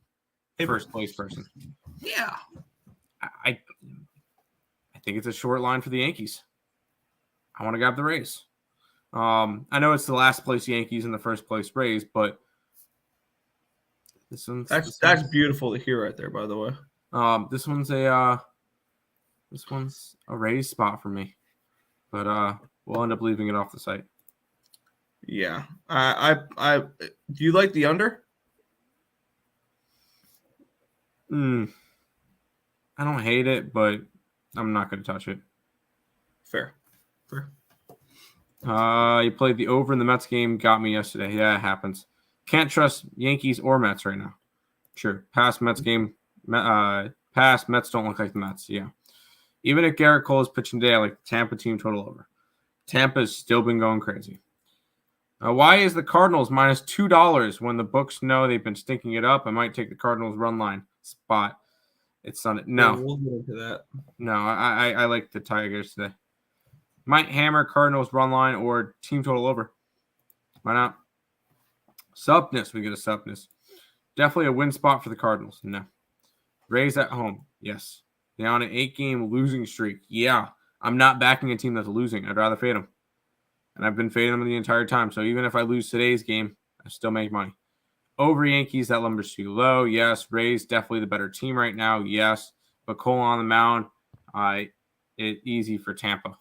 first place person. Yeah. I think it's a short line for the Yankees. I want to grab the Rays. I know it's the last place Yankees and the first place Rays, but that's beautiful to hear right there, by the way. This one's a Rays spot for me, but we'll end up leaving it off the site. Yeah, I do you like the under? I don't hate it, but I'm not going to touch it. Fair. You played the over in the Mets game. Got me yesterday. Yeah, it happens. Can't trust Yankees or Mets right now. Sure. Past Mets game. Past Mets don't look like the Mets. Yeah. Even if Garrett Cole is pitching today, I like the Tampa team total over. Tampa's still been going crazy. Why is the Cardinals minus $2 when the books know they've been stinking it up? I might take the Cardinals run line spot. It's on it. No. We'll get into that. No, I like the Tigers today. Might hammer Cardinals run line or team total over. Why not? Supness. We get a supness. Definitely a win spot for the Cardinals. No. Rays at home. Yes. They're on an 8-game losing streak. Yeah. I'm not backing a team that's losing. I'd rather fade them. And I've been fading them the entire time. So even if I lose today's game, I still make money. Over Yankees, that number's too low. Yes. Rays, definitely the better team right now. Yes. But Cole on the mound, it's easy for Tampa.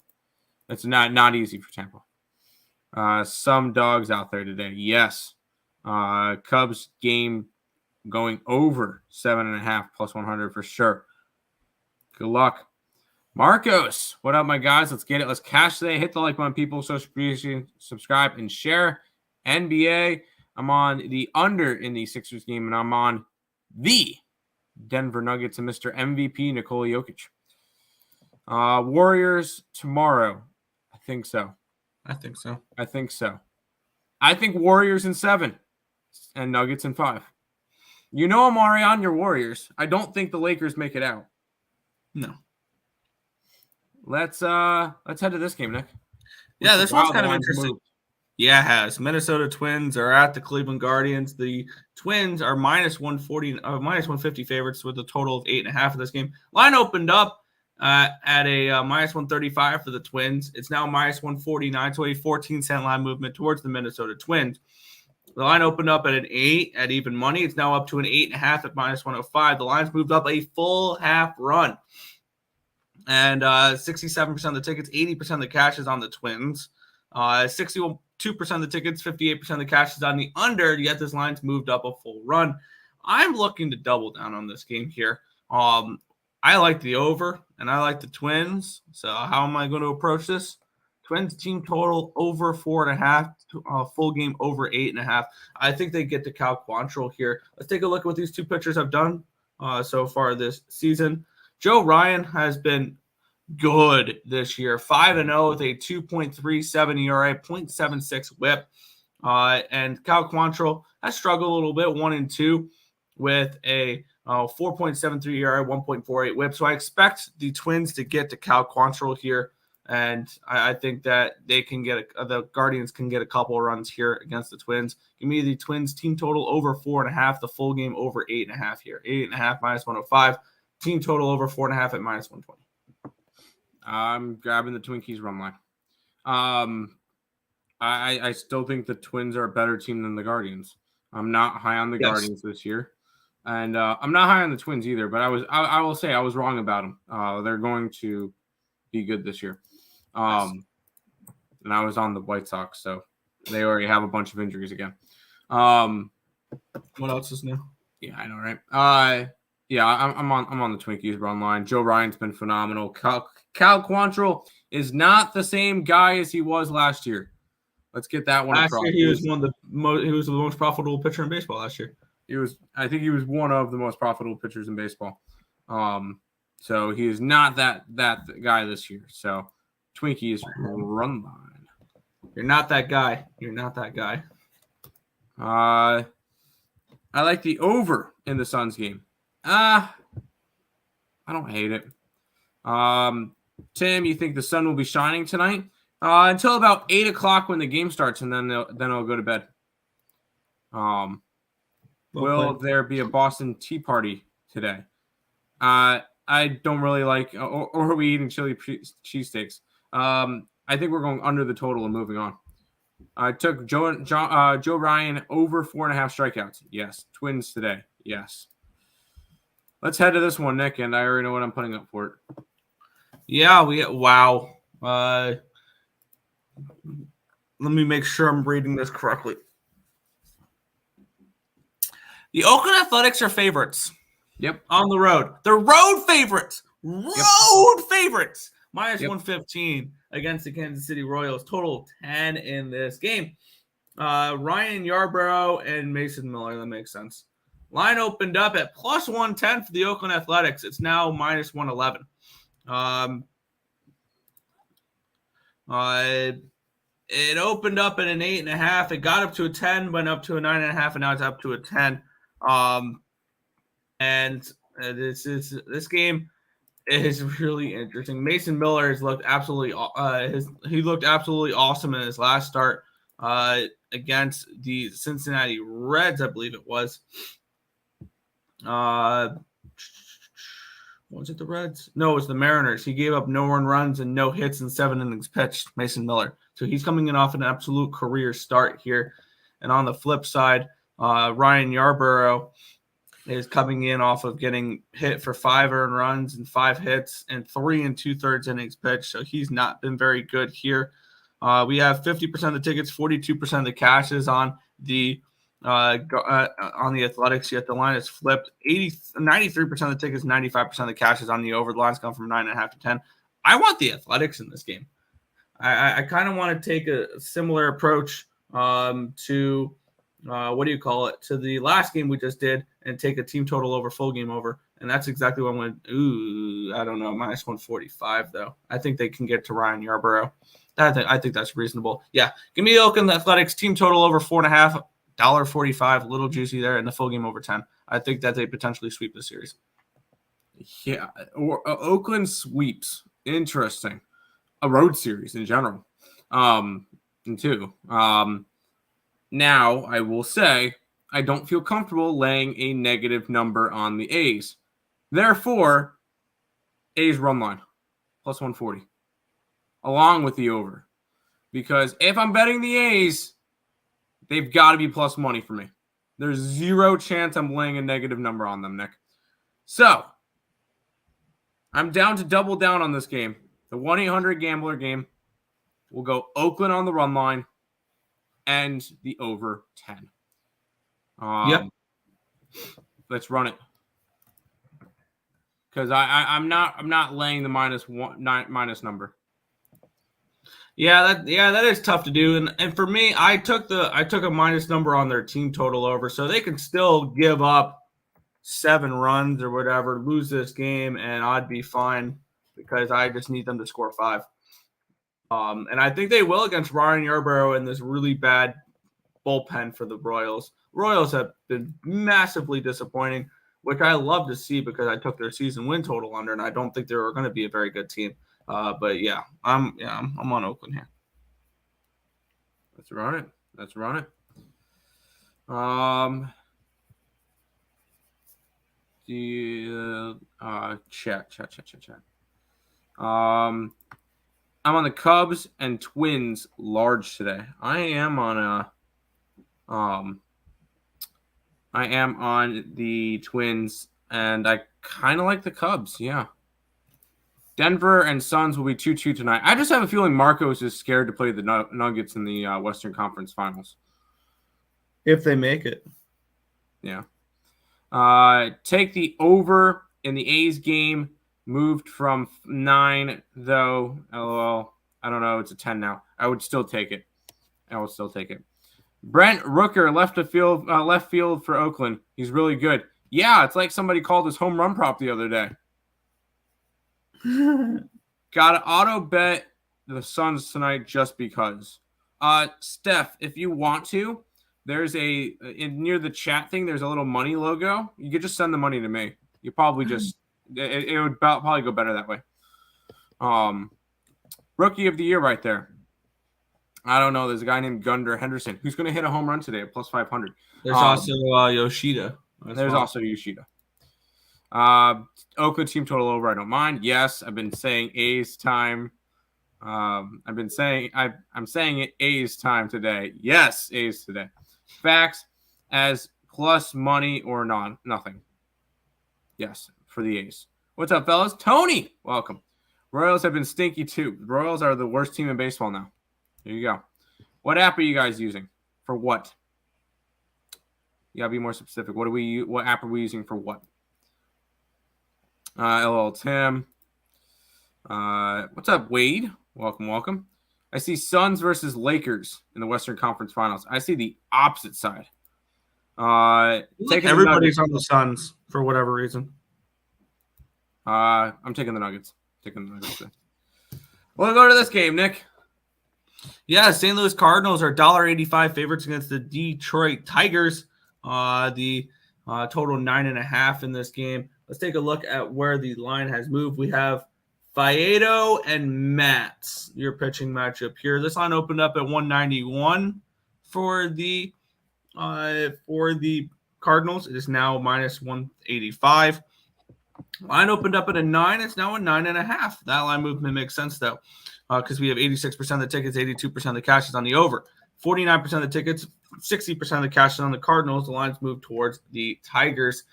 It's not easy for Tampa. Some dogs out there today. Yes. Cubs game going over 7.5 plus 100 for sure. Good luck. Marcos, what up, my guys? Let's get it. Let's cash today. Hit the like button, people. Subscribe and share. NBA, I'm on the under in the Sixers game, and I'm on the Denver Nuggets and Mr. MVP Nikola Jokic. Warriors tomorrow. I think so. I think Warriors in 7 and Nuggets in 5. You know I'm already on your Warriors. I don't think the Lakers make it out. No. Let's head to this game, Nick. Yeah, this one's kind of interesting. Moved. Yeah, it has. Minnesota Twins are at the Cleveland Guardians. The Twins are minus 150 favorites with a total of 8.5 of this game. Line opened up at a minus 135 for the Twins. It's now minus 149, so a 14-cent line movement towards the Minnesota Twins. The line opened up at an 8 at even money. It's now up to an 8.5 at minus 105. The line's moved up a full half run. And 67% of the tickets, 80% of the cash is on the Twins. 62% of the tickets, 58% of the cash is on the under, yet this line's moved up a full run. I'm looking to double down on this game here. I like the over, and I like the Twins. So how am I going to approach this? Twins team total over 4.5, full game over 8.5. I think they get to Cal Quantrill here. Let's take a look at what these two pitchers have done so far this season. Joe Ryan has been good this year, 5-0 with a 2.37 ERA, 0.76 WHIP. And Cal Quantrill has struggled a little bit, 1-2 with a 4.73 ERA, 1.48 WHIP. So I expect the Twins to get to Cal Quantrill here, and I think that they can get the Guardians can get a couple of runs here against the Twins. Give me the Twins team total over 4.5, the full game over 8.5 here, 8.5 minus 105. Team total over 4.5 at minus 120. I'm grabbing the Twinkies run line. I still think the Twins are a better team than the Guardians. I'm not high on the Guardians this year, and I'm not high on the Twins either. But I will say I was wrong about them. They're going to be good this year. And I was on the White Sox, so they already have a bunch of injuries again. What else is new? Yeah, I know, right? Yeah, I'm on the Twinkies run line. Joe Ryan's been phenomenal. Cal Quantrill is not the same guy as he was last year. Let's get that one across. Last year, he was the most profitable pitcher in baseball last year. I think he was one of the most profitable pitchers in baseball. So he is not that guy this year. So Twinkies run line. You're not that guy. I like the over in the Suns game. I don't hate it. Tim, you think the sun will be shining tonight? Until about 8 o'clock when the game starts, and then I'll go to bed. Will there be a Boston Tea Party today? I don't really like, or are we eating chili cheesesteaks? I think we're going under the total and moving on. I took Joe Ryan over 4.5 strikeouts. Yes. Twins today. Yes. Let's head to this one, Nick, and I already know what I'm putting up for it. Yeah, wow. Let me make sure I'm reading this correctly. The Oakland Athletics are favorites. Yep. On the road. They're road favorites. Favorites. Minus 115 against the Kansas City Royals. Total 10 in this game. Ryan Yarbrough and Mason Miller. That makes sense. Line opened up at plus 110 for the Oakland Athletics. It's now minus 111. It opened up at an 8.5. It got up to a 10, went up to a 9.5, and now it's up to a 10. And this game, is really interesting. Mason Miller has looked absolutely he looked absolutely awesome in his last start against the Cincinnati Reds, I believe it was. Was it the Reds? No, it was the Mariners. He gave up no earned runs and no hits in 7 innings pitched, Mason Miller. So he's coming in off an absolute career start here. And on the flip side, Ryan Yarborough is coming in off of getting hit for 5 earned runs and 5 hits and 3 2/3 innings pitched. So he's not been very good here. We have 50% of the tickets, 42% of the cash is on the Athletics, yet the line is flipped. 93% of the tickets, 95% of the cash is on the over. The line's gone from 9.5 to 10. I want the Athletics in this game. I kind of want to take a similar approach to to the last game we just did and take a team total over, full game over. And that's exactly what I'm going to I don't know, minus 145 though. I think they can get to Ryan Yarborough. I think that's reasonable. Yeah, give me the Oakland Athletics team total over 4.5. $1.45, a little juicy there, and the full game over 10. I think that they potentially sweep the series. Yeah, or Oakland sweeps. Interesting. A road series in general. Too. Now, I will say, I don't feel comfortable laying a negative number on the A's. Therefore, A's run line, plus 140, along with the over. Because if I'm betting the A's, they've got to be plus money for me. There's zero chance I'm laying a negative number on them, Nick. So, I'm down to double down on this game. The 1-800-GAMBLER game. We'll go Oakland on the run line and the over 10. Yep. Let's run it. Because I'm not laying the minus number. Yeah, that is tough to do. And for me, I took a minus number on their team total over, so they can still give up 7 runs or whatever, lose this game, and I'd be fine because I just need them to score 5. And I think they will against Ryan Yarborough in this really bad bullpen for the Royals. Royals have been massively disappointing, which I love to see because I took their season win total under, and I don't think they were going to be a very good team. But yeah, I'm on Oakland here. Let's run it. Chat. I'm on the Cubs and Twins large today. I am on the Twins, and I kind of like the Cubs. Yeah. Denver and Suns will be 2-2 tonight. I just have a feeling Marcos is scared to play the Nuggets in the Western Conference Finals. If they make it. Yeah. Take the over in the A's game. Moved from 9, though. LOL. I don't know. It's a 10 now. I would still take it. Brent Rooker left field for Oakland. He's really good. Yeah, it's like somebody called his home run prop the other day. Got to auto bet the Suns tonight just because. Steph, if you want to, there's near the chat thing, there's a little money logo. You could just send the money to me. You probably just, it would probably go better that way. Rookie of the year right there. I don't know. There's a guy named Gunnar Henderson who's going to hit a home run today at plus 500. There's also Yoshida. Also Yoshida. Oakland team total over. I don't mind. Yes, I've been saying A's time. I'm saying it A's time today. Yes, A's today. Facts as plus money or nothing. Yes, for the A's. What's up, fellas? Tony, welcome. Royals have been stinky too. The Royals are the worst team in baseball now. There you go. What app are you guys using? For what? You gotta be more specific. What app are we using for what? LL Tim. What's up, Wade? Welcome. I see Suns versus Lakers in the Western Conference Finals. I see the opposite side. Everybody's on the Suns for whatever reason. I'm taking the Nuggets. We'll go to this game, Nick. Yeah, St. Louis Cardinals are $1.85 favorites against the Detroit Tigers. The total 9.5 in this game. Let's take a look at where the line has moved. We have Faedo and Mats, your pitching matchup here. This line opened up at 191 for the Cardinals. It is now minus 185. Line opened up at a 9. It's now a 9.5. That line movement makes sense, though, because we have 86% of the tickets, 82% of the cash is on the over. 49% of the tickets, 60% of the cash is on the Cardinals. The lines move towards the Tigers.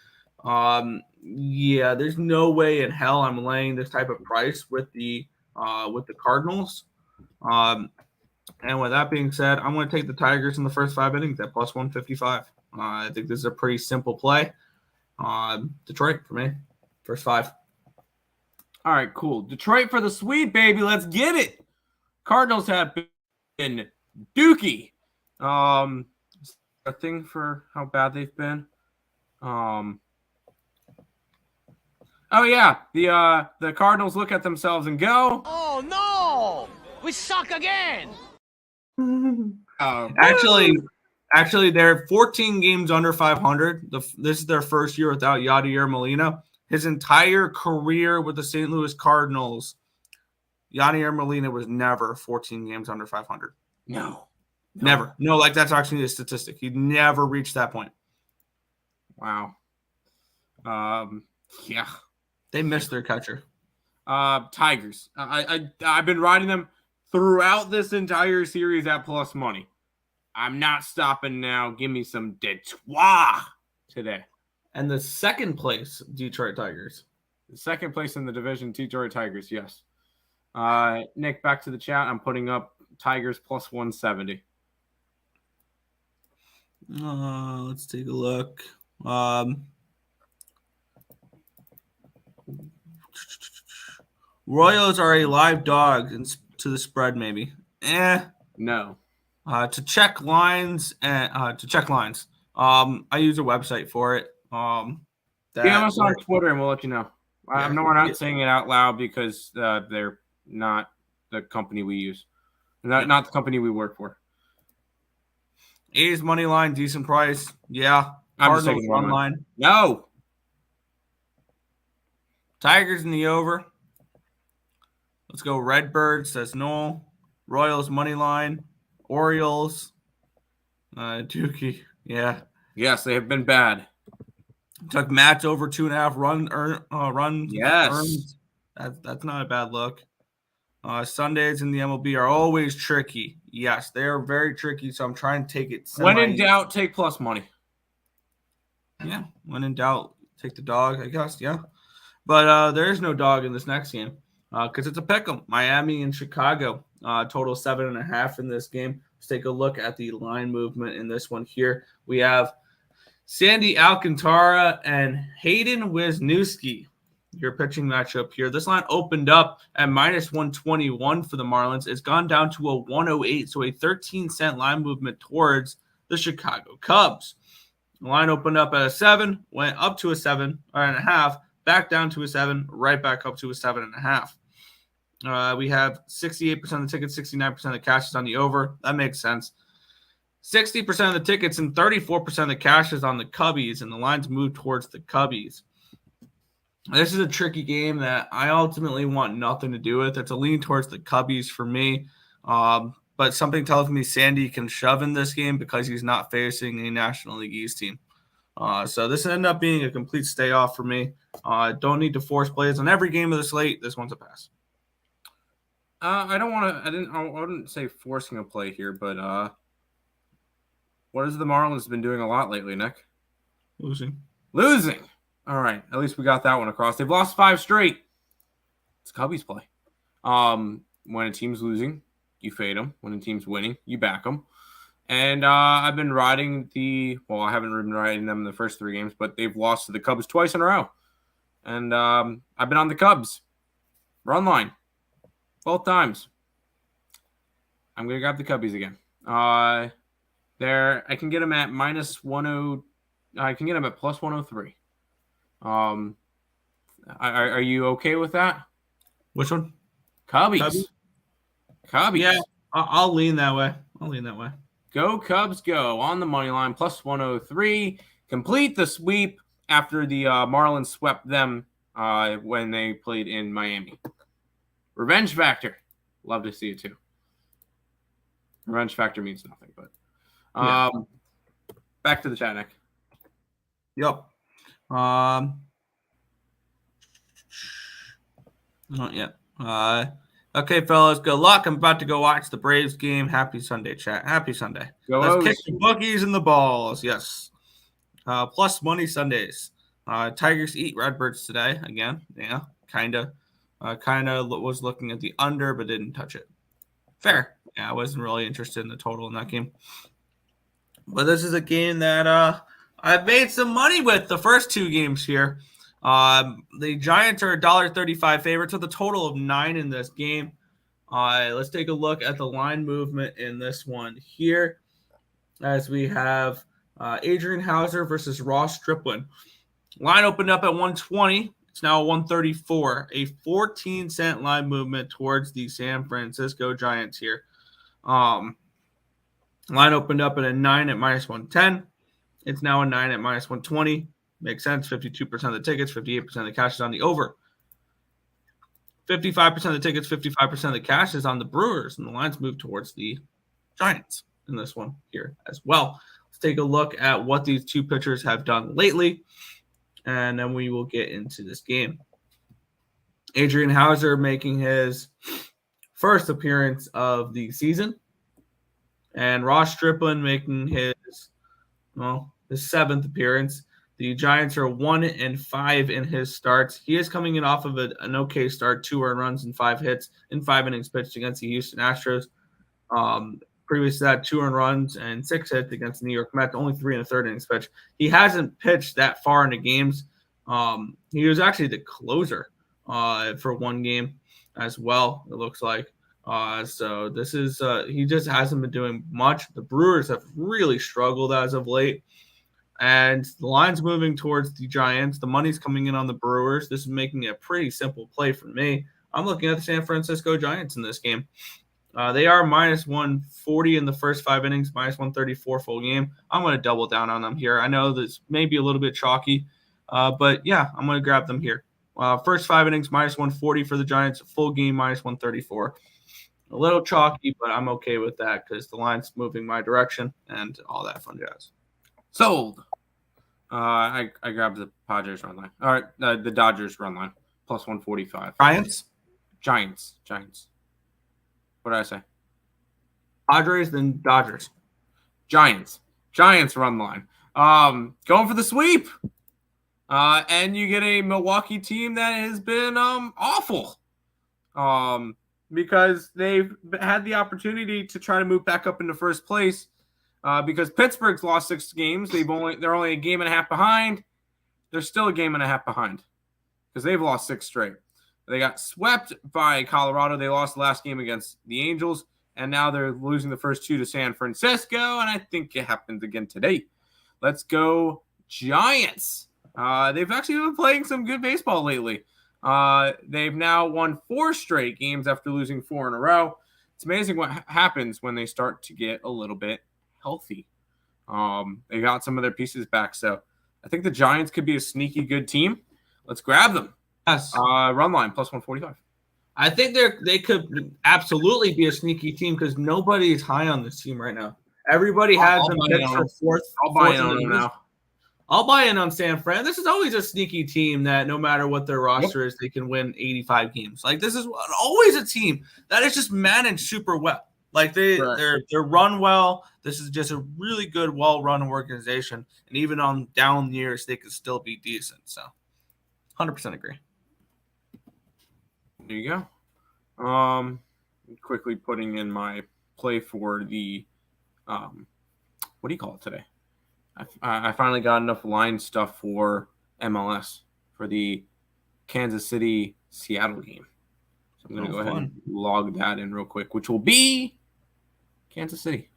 Yeah, there's no way in hell I'm laying this type of price with the Cardinals. And with that being said, I'm going to take the Tigers in the first 5 innings at plus 155. I think this is a pretty simple play. Detroit for me, first 5. All right, cool. Detroit for the sweep, baby. Let's get it. Cardinals have been dookie. A thing for how bad they've been. Oh yeah, the Cardinals look at themselves and go, "Oh no, we suck again." Actually, they're 14 games under 500. This is their first year without Yadier Molina. His entire career with the St. Louis Cardinals, Yadier Molina was never 14 games under 500. No. Never. No, like that's actually a statistic. He never reached that point. Wow. Yeah. They missed their catcher. Tigers. I've been riding them throughout this entire series at plus money. I'm not stopping now. Give me some Detroit today. And the second place, Detroit Tigers. The second place in the division, Detroit Tigers, yes. Nick, back to the chat. I'm putting up Tigers plus 170. Let's take a look. Royals are a live dog to the spread, maybe. No. To check lines and I use a website for it. DM us on Twitter and we'll let you know. Yeah, we're not saying it out loud because they're not the company we use. Not the company we work for. A's money line, decent price. Yeah. I'm just taking one line. No. Tigers in the over. Let's go Redbirds, says Noel. Royals money line. Orioles. Dookie. Yeah. Yes, they have been bad. Took Mats over 2.5 runs. Yes. Earned. That's not a bad look. Sundays in the MLB are always tricky. Yes, they are very tricky, so I'm trying to take it. When in doubt, take plus money. Yeah, when in doubt, take the dog, I guess, yeah. But there is no dog in this next game because it's a pick'em. Miami and Chicago, total 7.5 in this game. Let's take a look at the line movement in this one here. We have Sandy Alcantara and Hayden Wisniewski, your pitching matchup here. This line opened up at minus 121 for the Marlins. It's gone down to a 108, so a 13-cent line movement towards the Chicago Cubs. The line opened up at a 7, went up to a 7.5, back down to a 7, right back up to a 7.5. We have 68% of the tickets, 69% of the cash is on the over. That makes sense. 60% of the tickets and 34% of the cash is on the Cubbies, and the lines move towards the Cubbies. This is a tricky game that I ultimately want nothing to do with. It's a lean towards the Cubbies for me. But something tells me Sandy can shove in this game because he's not facing a National League East team. So this ended up being a complete stay off for me. Don't need to force plays on every game of the slate. This one's a pass. I wouldn't say forcing a play here, but what has the Marlins been doing a lot lately, Nick? Losing. All right. At least we got that one across. They've lost 5 straight. It's Cubbies play. When a team's losing, you fade them. When a team's winning, you back them. And I've been riding I haven't been riding them in the first 3 games, but they've lost to the Cubs twice in a row. And I've been on the Cubs. Run line. Both times. I'm going to grab the Cubbies again. I can get them at minus 10. I can get them at plus 103. Are you okay with that? Which one? Cubbies. Yeah, I'll lean that way. Go Cubs, go on the money line, plus 103. Complete the sweep after the Marlins swept them when they played in Miami. Revenge factor. Love to see it too. Revenge factor means nothing, but back to the chat, Nick. Yep. Not yet. Okay, fellas, good luck. I'm about to go watch the Braves game. Happy Sunday, chat. Happy Sunday. Let's kick the bookies and the balls. Yes. Plus money Sundays. Tigers eat Redbirds today again. Yeah, kind of was looking at the under, but didn't touch it. Fair. Yeah, I wasn't really interested in the total in that game. But this is a game that I've made some money with the first two games here. The Giants are $1.35 favorites with a total of 9 in this game. Let's take a look at the line movement in this one here, as we have Adrian Hauser versus Ross Stripling. Line opened up at 120. It's now 134. A 14-cent line movement towards the San Francisco Giants here. Line opened up at a 9 at minus 110. It's now a 9 at minus 120. Makes sense. 52% of the tickets, 58% of the cash is on the over. 55% of the tickets, 55% of the cash is on the Brewers, and the lines move towards the Giants in this one here as well. Let's take a look at what these two pitchers have done lately, and then we will get into this game. Adrian Hauser making his first appearance of the season, and Ross Stripling making his 7th appearance. The Giants are 1-5 in his starts. He is coming in off of an okay start, 2 earned runs and 5 hits in 5 innings pitched against the Houston Astros. Previous to that, 2 earned runs and 6 hits against the New York Mets, only 3 1/3 innings pitched. He hasn't pitched that far into games. He was actually the closer for one game as well, it looks like. So this is he just hasn't been doing much. The Brewers have really struggled as of late. And the line's moving towards the Giants. The money's coming in on the Brewers. This is making it a pretty simple play for me. I'm looking at the San Francisco Giants in this game. They are minus 140 in the first 5 innings, minus 134 full game. I'm going to double down on them here. I know this may be a little bit chalky, but yeah, I'm going to grab them here. First 5 innings, minus 140 for the Giants. Full game, minus 134. A little chalky, but I'm okay with that because the line's moving my direction and all that fun jazz. Sold. I grabbed the Padres run line. All right, the Dodgers run line, plus 145. Giants. What did I say? Padres, then Dodgers. Giants run line. Going for the sweep. And you get a Milwaukee team that has been awful. Because they've had the opportunity to try to move back up into first place. Because Pittsburgh's lost 6 games. They're only a game and a half behind. They're still a game and a half behind because they've lost 6 straight. They got swept by Colorado. They lost the last game against the Angels, and now they're losing the first 2 to San Francisco, and I think it happened again today. Let's go Giants. They've actually been playing some good baseball lately. They've now won 4 straight games after losing 4 in a row. It's amazing what happens when they start to get a little bit healthy. They got some of their pieces back, so I think the Giants could be a sneaky good team. Let's grab them. Yes. Run line plus 145. I think they could absolutely be a sneaky team because nobody's high on this team right now. Everybody has them picked for fourth. I'll buy in on them now. I'll buy in on San Fran. This is always a sneaky team that no matter what their roster is, they can win 85 games. Like this is always a team that is just managed super well. Like they're run well. This is just a really good, well-run organization, and even on down years, they could still be decent. So, 100% agree. There you go. Quickly putting in my play for the what do you call it today? I finally got enough line stuff for MLS for the Kansas City Seattle game. So I'm going to go ahead and log that in real quick, which will be Kansas City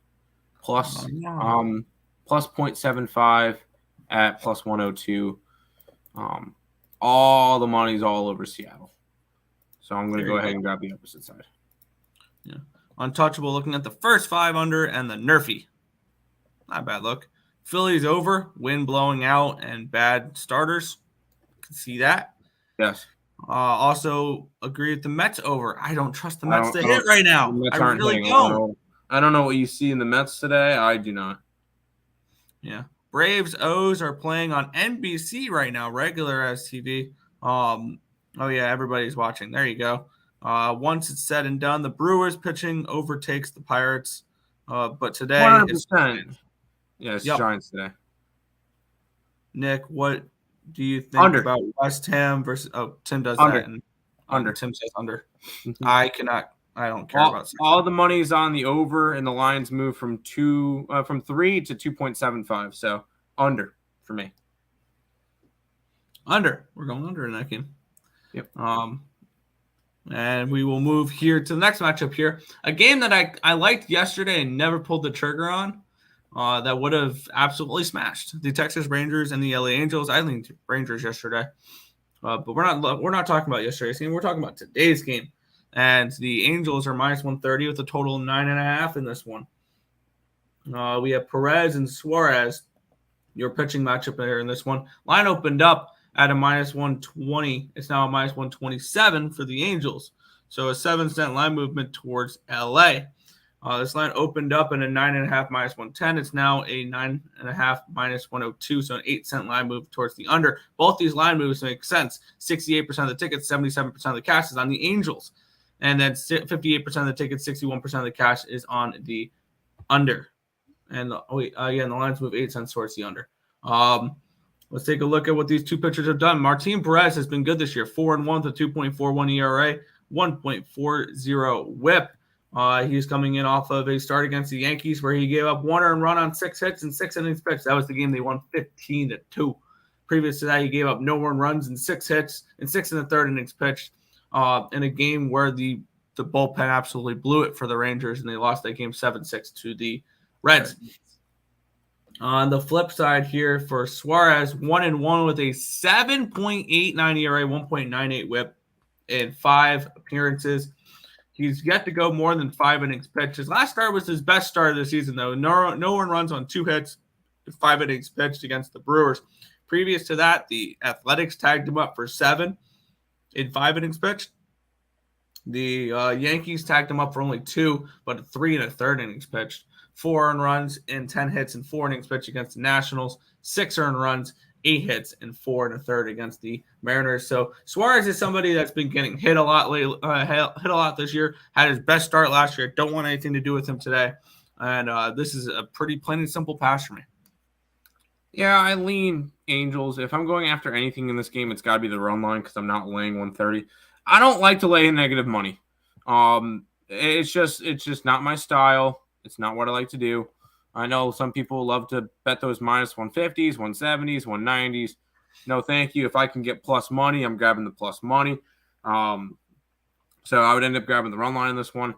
plus 0.75 at plus 102. All the money's all over Seattle. So I'm going to go ahead and grab the opposite side. Yeah. Untouchable looking at the first 5 under and the Nerfy. Not a bad look. Phillies over, wind blowing out, and bad starters. Can see that. Yes. Also agree with the Mets over. I don't trust the Mets to I hit don't- right The now. Mets I aren't really hitting don't. I don't know what you see in the Mets today. I do not. Yeah. Braves O's are playing on NBC right now, regular as TV. Oh yeah, everybody's watching. There you go. Once it's said and done, the Brewers pitching overtakes the Pirates. But today it's 100%. Yeah, it's Yep. Giants today. Nick, what do you think Under. about West Ham versus? Oh, Tim does Under. that, and Under. Tim says under. Mhm. I cannot. I don't care about. All the money's on the over, and the lines move from 3 to 2.75. So under for me. Under. We're going under in that game. Yep. And we will move here to the next matchup here. A game that I liked yesterday and never pulled the trigger on. That would have absolutely smashed the Texas Rangers and the LA Angels. I leaned Rangers yesterday, but we're not talking about yesterday's game. We're talking about today's game, and the Angels are minus 130 with a total of 9.5 in this one. We have Perez and Suarez, your pitching matchup there in this one. Line opened up at a minus 120. It's now a minus 127 for the Angels. So a 7-cent line movement towards LA. This line opened up in a 9.5 minus 110. It's now a 9.5 minus 102. So an 8-cent line move towards the under. Both these line moves make sense. 68% of the tickets, 77% of the cash is on the Angels. And then 58% of the tickets, 61% of the cash is on the under. And the lines move 8 cents towards the under. Let's take a look at what these two pitchers have done. Martin Perez has been good this year. 4-1 with a 2.41 ERA, 1.40 WHIP. He's coming in off of a start against the Yankees where he gave up 1 earned run on 6 hits and 6 innings pitched. That was the game they won 15-2. Previous to that, he gave up no earned runs and 6 hits and 6 in the third innings pitched. In a game where the bullpen absolutely blew it for the Rangers and they lost that game 7-6 to the Reds. On the flip side here for Suarez, 1-1 with a 7.89 ERA, 1.98 WHIP in 5 appearances. He's yet to go more than 5 innings pitched. His last start was his best start of the season, though. No one runs on 2 hits, 5 innings pitched against the Brewers. Previous to that, the Athletics tagged him up for 7 in 5 innings pitched. The Yankees tagged him up for only 2, but 3 in a third innings pitched. 4 earned runs and 10 hits and 4 innings pitched against the Nationals. 6 earned runs, 8 hits, and 4 and a third against the Mariners. So Suarez is somebody that's been getting hit a lot lately, hit a lot this year. Had his best start last year. Don't want anything to do with him today. And this is a pretty plain and simple pass for me. Yeah, I lean Angels. If I'm going after anything in this game, it's got to be the run line because I'm not laying 130. I don't like to lay negative money. It's just not my style. It's not what I like to do. I know some people love to bet those minus 150s, 170s, 190s. No, thank you. If I can get plus money, I'm grabbing the plus money. So I would end up grabbing the run line in this one.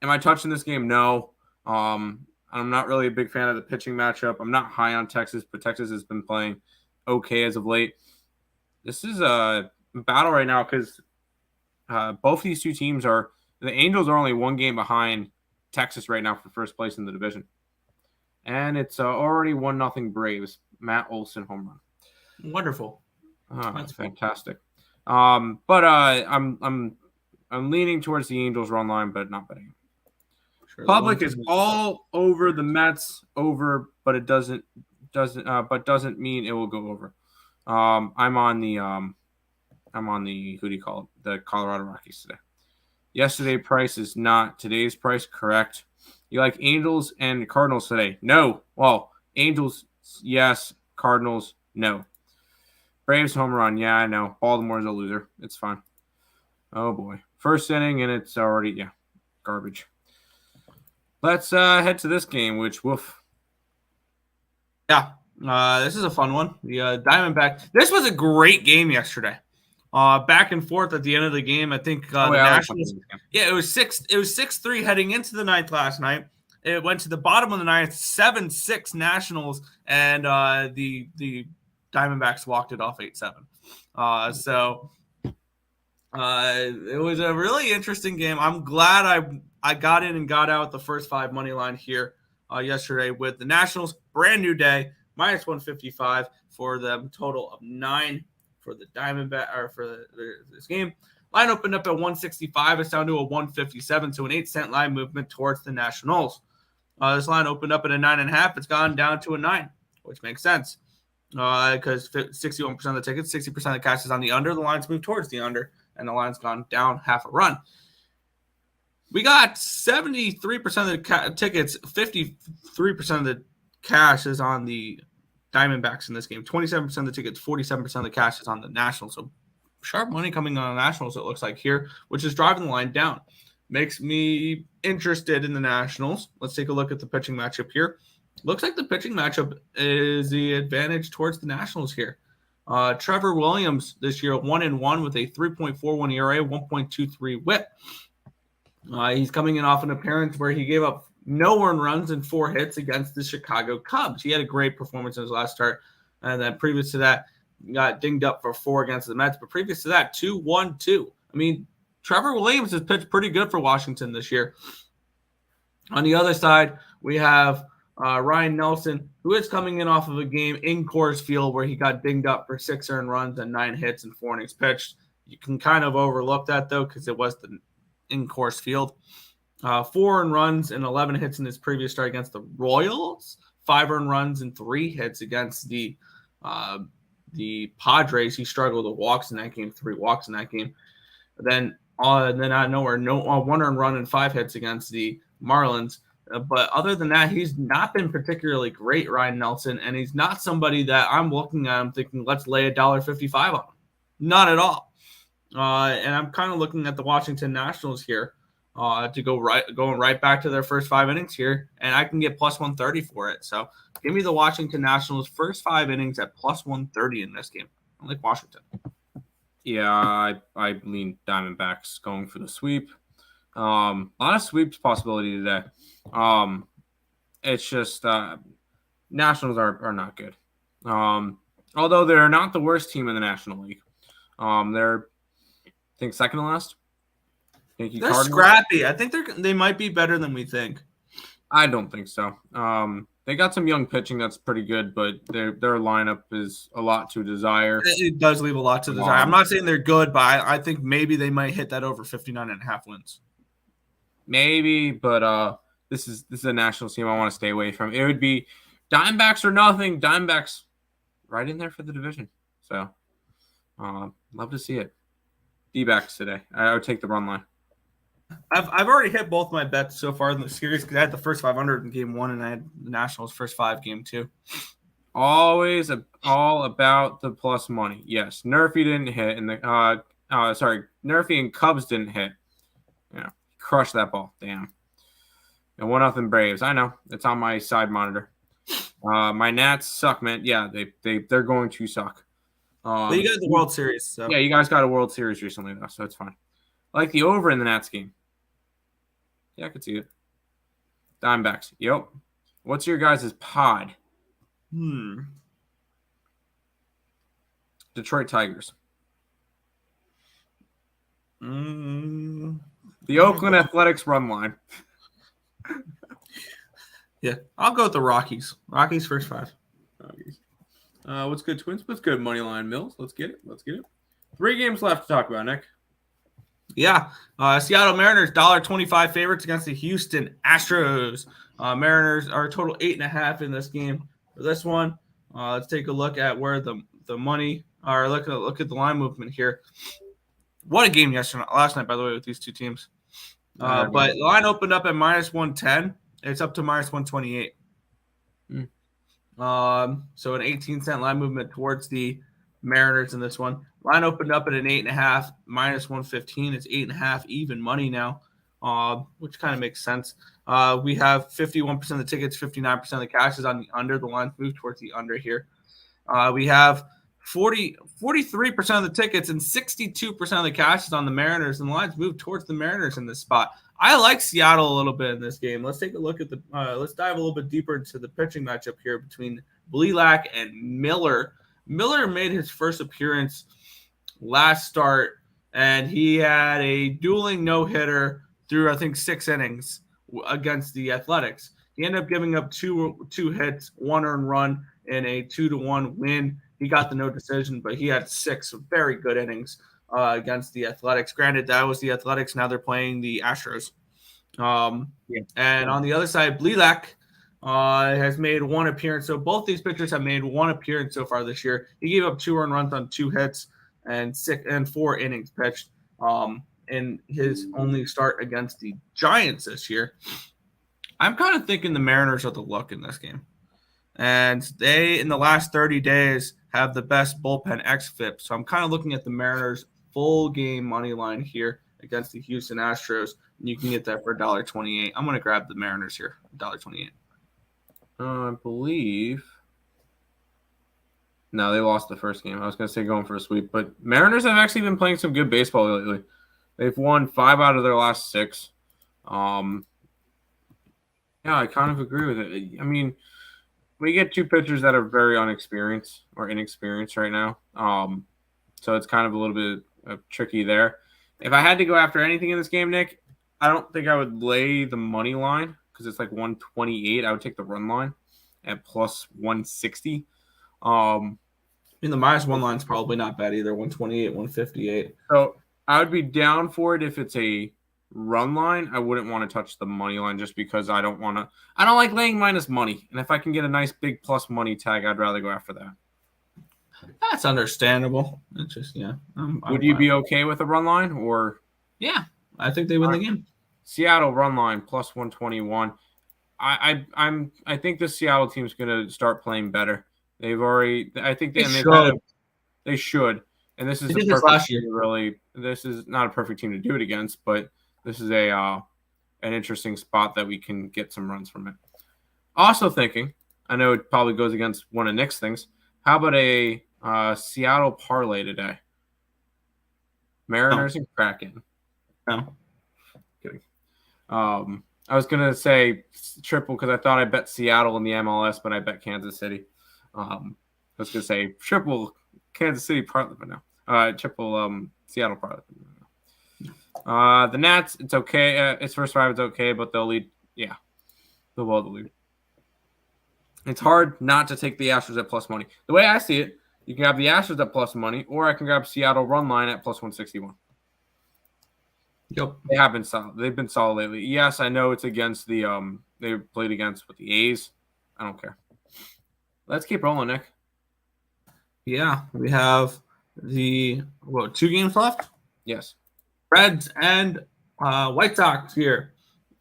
Am I touching this game? No. I'm not really a big fan of the pitching matchup. I'm not high on Texas, but Texas has been playing okay as of late. This is a battle right now because both these two teams the Angels are only 1 game behind Texas right now for first place in the division. And it's already 1-0 Braves. Matt Olson home run. Wonderful. That's fantastic. But I'm leaning towards the Angels run line, but not betting. Sure, Public is all over the Mets over, but it doesn't mean it will go over. I'm on the who do you call it? The Colorado Rockies today. Yesterday price is not today's price, correct? You like Angels and Cardinals today? No. Well, Angels, yes. Cardinals, no. Braves home run. Yeah, I know. Baltimore's a loser. It's fine. Oh, boy. First inning, and it's already, garbage. Let's head to this game, which, woof. Yeah, this is a fun one. The Diamondbacks. This was a great game yesterday. Back and forth at the end of the game. I think the Nationals. Yeah, it was 6-3 heading into the ninth last night. It went to the bottom of the ninth, 7-6 Nationals, and the Diamondbacks walked it off 8-7. So it was a really interesting game. I'm glad I got in and got out the first 5 money line here. yesterday with the Nationals. Brand new day, minus 155 for them, total of 9 for the Diamondback or for this game. Line opened up at 165. It's down to a 157, so an 8-cent line movement towards the Nationals. This line opened up at a 9.5. It's gone down to a 9, which makes sense because 61% of the tickets, 60% of the cash is on the under. The line's moved towards the under, and the line's gone down half a run. We got 73% of the tickets, 53% of the cash is on the Diamondbacks in this game. 27% of the tickets, 47% of the cash is on the Nationals. So sharp money coming on the Nationals, it looks like here, which is driving the line down. Makes me interested in the Nationals. Let's take a look at the pitching matchup here. Looks like the pitching matchup is the advantage towards the Nationals here. Trevor Williams this year 1-1 with a 3.41 ERA, 1.23 WHIP. He's coming in off an appearance where he gave up no earned runs and 4 hits against the Chicago Cubs. He had a great performance in his last start, and then previous to that, got dinged up for 4 against the Mets. But previous to that, 2-1-2. I mean, Trevor Williams has pitched pretty good for Washington this year. On the other side, we have Ryan Nelson, who is coming in off of a game in Coors Field where he got dinged up for 6 earned runs and 9 hits and 4 innings pitched. You can kind of overlook that, though, because it was the in Coors Field. 4 earned runs and 11 hits in his previous start against the Royals. 5 earned runs and 3 hits against the Padres. He struggled with walks in that game, 3 walks in that game. Then out of nowhere, 1 earned run and 5 hits against the Marlins. But other than that, he's not been particularly great, Ryan Nelson, and he's not somebody that I'm looking at him thinking, let's lay $1.55 on him. Not at all. And I'm kind of looking at the Washington Nationals here to going right back to their first 5 innings here, and I can get plus 130 for it. So give me the Washington Nationals first 5 innings at plus 130 in this game. I like Washington. Yeah, I lean Diamondbacks going for the sweep. A lot of sweeps possibility today. It's just Nationals are not good. Although they're not the worst team in the National League. They're I think second to last. They're scrappy. I think they might be better than we think. I don't think so. They got some young pitching that's pretty good, but their lineup is a lot to desire. It does leave a lot to desire. I'm not saying they're good, but I think maybe they might hit that over 59.5 wins. Maybe, but this is a national team I want to stay away from. It would be Diamondbacks or nothing. Diamondbacks right in there for the division. So love to see it. D-backs today. I would take the run line. I've already hit both my bets so far in the series because I had the first 500 in game 1 and I had the Nationals first 5 game 2. Always all about the plus money. Yes, Nerfy didn't hit, and Nerfy and Cubs didn't hit. Yeah, crushed that ball. Damn. And 1-0 Braves. I know it's on my side monitor. My Nats suck, man. Yeah, they're going to suck. But you got the World Series. So. Yeah, you guys got a World Series recently, though, so it's fine. I like the over in the Nats game. Yeah, I could see it. Diamondbacks. Yep. What's your guys' pod? Detroit Tigers. The Oakland Athletics run line. Yeah, I'll go with the Rockies. Rockies first 5. Rockies. What's good, Twins? What's good, Moneyline Mills? Let's get it. 3 games left to talk about, Nick. Yeah. Seattle Mariners, $1.25 favorites against the Houston Astros. Mariners are a total 8.5 in this game. For this one, let's take a look at where the money are. Look at the line movement here. What a game last night, by the way, with these two teams. But the line opened up at minus 110. It's up to minus 128. So an 18-cent line movement towards the Mariners in this one. Line opened up at an 8.5, minus 115. It's 8.5 even money now, which kind of makes sense. We have 51% of the tickets, 59% of the cash is on the under. The line's moved towards the under here. We have 43% of the tickets and 62% of the cash is on the Mariners, and the line's moved towards the Mariners in this spot. I like Seattle a little bit in this game. Let's take a look at let's dive a little bit deeper into the pitching matchup here between Blelak and Miller. Miller made his first appearance last start, and he had a dueling no-hitter through, I think, 6 innings against the Athletics. He ended up giving up two hits, 1 earned run, in a 2-1 win. He got the no decision, but he had 6 very good innings against the Athletics. Granted, that was the Athletics. Now they're playing the Astros. And on the other side, Blelak has made 1 appearance. So both these pitchers have made 1 appearance so far this year. He gave up 2 earned runs on 2 hits and 4 innings pitched in his only start against the Giants this year. I'm kind of thinking the Mariners are the look in this game. And they, in the last 30 days, have the best bullpen xFIP. So I'm kind of looking at the Mariners full game money line here against the Houston Astros. And you can get that for $1.28. I'm going to grab the Mariners here, $1.28. I believe. No, they lost the first game. I was going to say going for a sweep, but Mariners have actually been playing some good baseball lately. They've won 5 out of their last 6. Yeah, I kind of agree with it. I mean, we get 2 pitchers that are very inexperienced right now. So it's kind of a little bit tricky there. If I had to go after anything in this game, Nick, I don't think I would lay the money line because it's like 128. I would take the run line at plus 160. I mean, the -1 line's probably not bad either. 128, 158. So I would be down for it if it's a run line. I wouldn't want to touch the money line just because I don't like laying minus money. And if I can get a nice big plus money tag, I'd rather go after that. That's understandable. It's just, yeah. Would you be okay with a run line or? Yeah, I think they win the game. Seattle run line plus 121. I think the Seattle team's going to start playing better. They've already. I think they should. And this is a perfect team really. This is not a perfect team to do it against, but this is an interesting spot that we can get some runs from it. Also thinking, I know it probably goes against one of Nick's things. How about a Seattle parlay today? Mariners and Kraken. No. Kidding. I was gonna say triple because I thought I bet Seattle in the MLS, but I bet Kansas City. I was gonna say triple Kansas City parlay, but no. Triple Seattle parlay. The Nats, it's okay. Its first 5 is okay, but they'll lead. Yeah, they'll hold the lead. It's hard not to take the Astros at plus money. The way I see it, you can grab the Astros at plus money, or I can grab Seattle run line at plus 161. Yep. They have been solid. They've been solid lately. Yes, I know it's against the they played against with the A's. I don't care. Let's keep rolling, Nick. Yeah, we have 2 games left? Yes. Reds and White Sox here.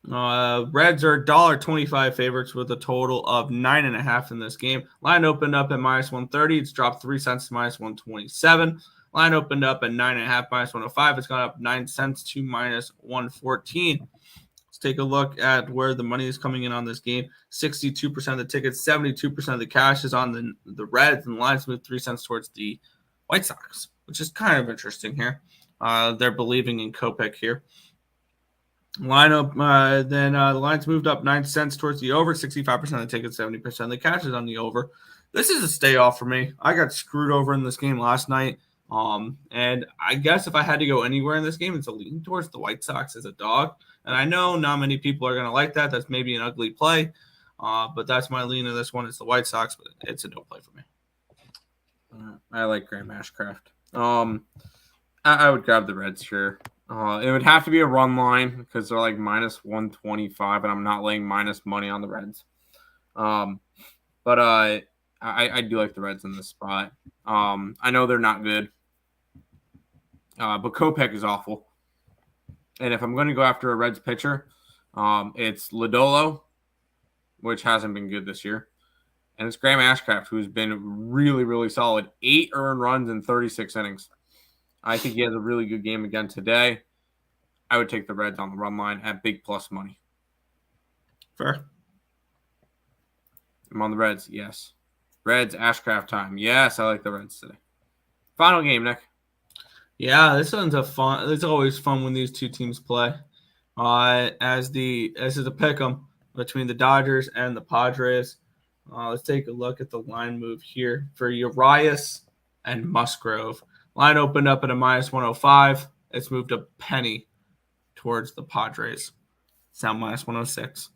Reds are $1.25 favorites with a total of 9.5 in this game. Line opened up at -130. It's dropped 3 cents to -127. Line opened up at 9.5 -105. It's gone up 9 cents to -114. Let's take a look at where the money is coming in on this game. 62% of the tickets, 72% of the cash is on the Reds, and the line's moved 3 cents towards the White Sox, which is kind of interesting here. They're believing in Kopech here. The line's moved up 9 cents towards the over. 65% of the tickets, 70% of the cash is on the over. This is a stay off for me. I got screwed over in this game last night. And I guess if I had to go anywhere in this game, it's a lean towards the White Sox as a dog. And I know not many people are going to like that. That's maybe an ugly play. But that's my lean in this one. It's the White Sox, but it's a no play for me. I like Graham Ashcraft. I would grab the Reds here. It would have to be a run line because they're like -125, and I'm not laying minus money on the Reds. But I do like the Reds in this spot. I know they're not good, but Kopech is awful. And if I'm going to go after a Reds pitcher, it's Lodolo, which hasn't been good this year. And it's Graham Ashcraft, who's been really, really solid. 8 earned runs in 36 innings. I think he has a really good game again today. I would take the Reds on the run line at big plus money. Fair. I'm on the Reds, yes. Reds, Ashcraft time. Yes, I like the Reds today. Final game, Nick. Yeah, this one's fun. It's always fun when these two teams play. As is a pick'em between the Dodgers and the Padres. Let's take a look at the line move here for Urias and Musgrove. Line opened up at a -105. It's moved a penny towards the Padres. It's now -106.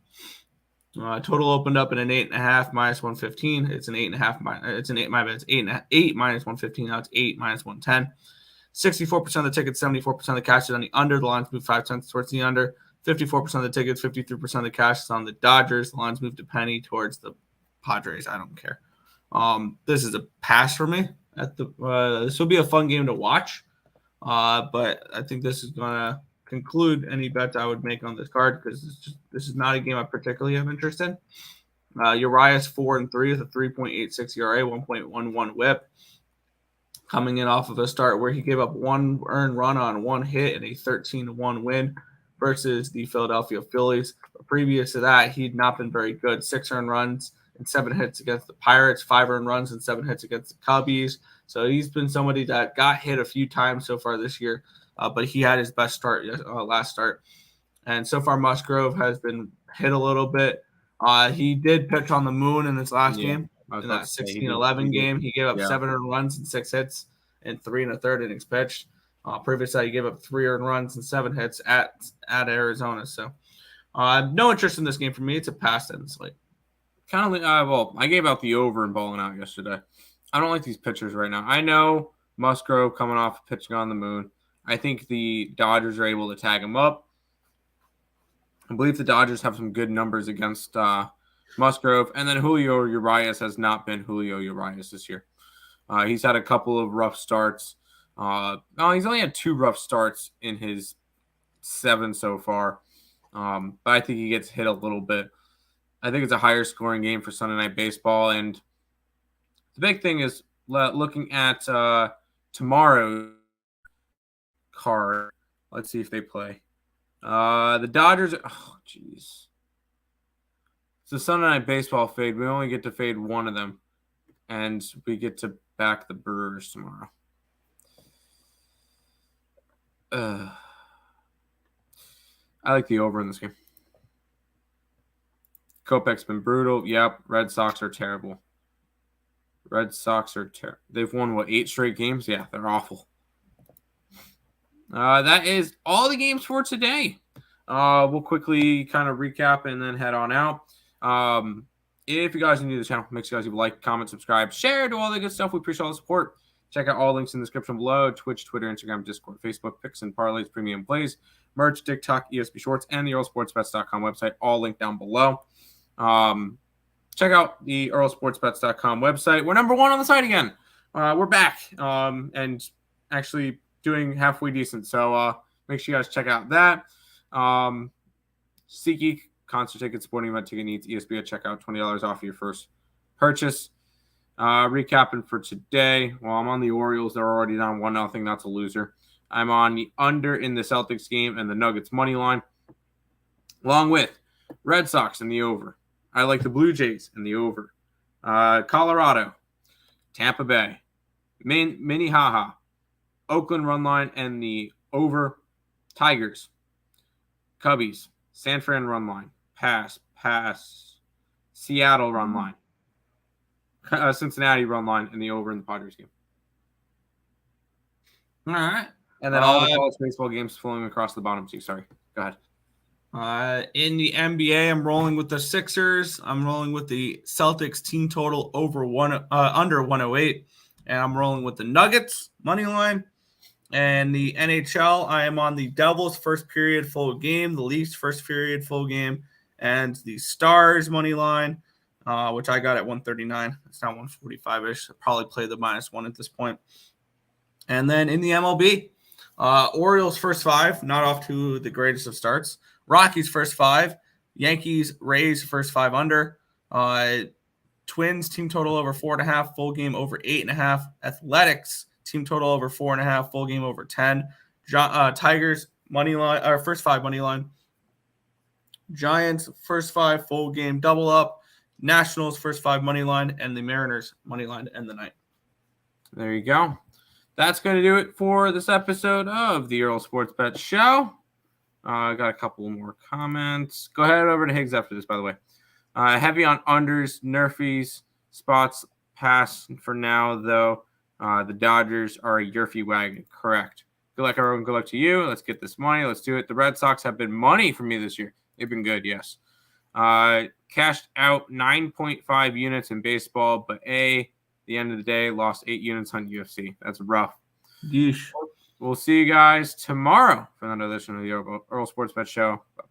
Total opened up in an 8.5 minus 115. It's an 8.5. It's an 8. My bad. It's 8 minus 115. Now it's 8 minus 110. 64% of the tickets, 74% of the cash is on the under. The lines move 5 cents towards the under. 54% of the tickets, 53% of the cash is on the Dodgers. The lines move to penny towards the Padres. I don't care. This is a pass for me. This will be a fun game to watch. But I think this is gonna conclude any bets I would make on this card because this is not a game I particularly have interest in. Urias 4-3 with a 3.86 ERA, 1.11 WHIP, coming in off of a start where he gave up 1 earned run on 1 hit and a 13-1 win versus the Philadelphia Phillies. But previous to that, he'd not been very good. 6 earned runs and 7 hits against the Pirates, 5 earned runs and 7 hits against the Cubbies. So he's been somebody that got hit a few times so far this year. But he had his best start last start. And so far, Musgrove has been hit a little bit. He did pitch on the moon in his last game. In that 16-11 game, he gave up 7 earned runs and 6 hits and 3 1/3 innings pitched. Previous to that, he gave up 3 earned runs and 7 hits at Arizona. So no interest in this game for me. It's a pass in the slate. Kind of I gave out the over in Ballin out yesterday. I don't like these pitchers right now. I know Musgrove coming off pitching on the moon. I think the Dodgers are able to tag him up. I believe the Dodgers have some good numbers against Musgrove. And then Julio Urias has not been Julio Urias this year. He's had a couple of rough starts. He's only had 2 rough starts in his 7 so far. But I think he gets hit a little bit. I think it's a higher scoring game for Sunday Night Baseball. And the big thing is looking at tomorrow's card. Let's see if they play. The Dodgers. Oh, jeez. It's a Sunday Night Baseball fade. We only get to fade one of them. And we get to back the Brewers tomorrow. I like the over in this game. Kopech's been brutal. Yep. Red Sox are terrible. They've won, 8 straight games? Yeah, they're awful. That is all the games for today. We'll quickly kind of recap and then head on out. If you guys are new to the channel, make sure you guys like, comment, subscribe, share, do all the good stuff. We appreciate all the support. Check out all links in the description below. Twitch, Twitter, Instagram, Discord, Facebook, Picks and Parleys, Premium Plays, merch, TikTok, ESP Shorts, and the EarleSportsBets.com website, all linked down below. Check out the EarleSportsBets.com website. We're number 1 on the site again. We're back and actually doing halfway decent. So make sure you guys check out that. SeatGeek, concert tickets, sporting event ticket needs, ESP at checkout, $20 off your first purchase. Recapping for today. Well, I'm on the Orioles. They're already down 1-0. That's a loser. I'm on the under in the Celtics game and the Nuggets money line, along with Red Sox in the over. I like the Blue Jays in the over. Colorado, Tampa Bay, Minnehaha, Oakland run line and the over. Tigers, Cubbies, San Fran run line, pass. Seattle run line, Cincinnati run line and the over in the Padres game. All right. And then all the college baseball games flowing across the bottom too. Sorry. Go ahead. In the NBA, I'm rolling with the Sixers. I'm rolling with the Celtics team total under 108. And I'm rolling with the Nuggets money line. And the NHL, I am on the Devils first period full game, the Leafs first period full game, and the Stars money line, which I got at 139. It's now 145-ish. I'll probably play the -1 at this point. And then in the MLB, Orioles first 5, not off to the greatest of starts. Rockies first 5, Yankees, Rays first 5 under. Twins team total over 4.5, full game over 8.5. Athletics team total over 4.5, full game over 10. Tigers money line or first 5 money line. Giants first 5 full game double up. Nationals first 5 money line and the Mariners money line to end the night. There you go. That's going to do it for this episode of the Earle Sports Bet Show. I got a couple more comments. Go ahead over to Higgs after this, by the way. Heavy on unders, nerfies, spots, pass for now, though. The Dodgers are a Yerfy wagon. Correct. Good luck, everyone. Good luck to you. Let's get this money. Let's do it. The Red Sox have been money for me this year. They've been good, yes. Cashed out 9.5 units in baseball, but the end of the day, lost 8 units on UFC. That's rough. Yeesh. We'll see you guys tomorrow for another edition of the Earle Sports Bet Show. Bye.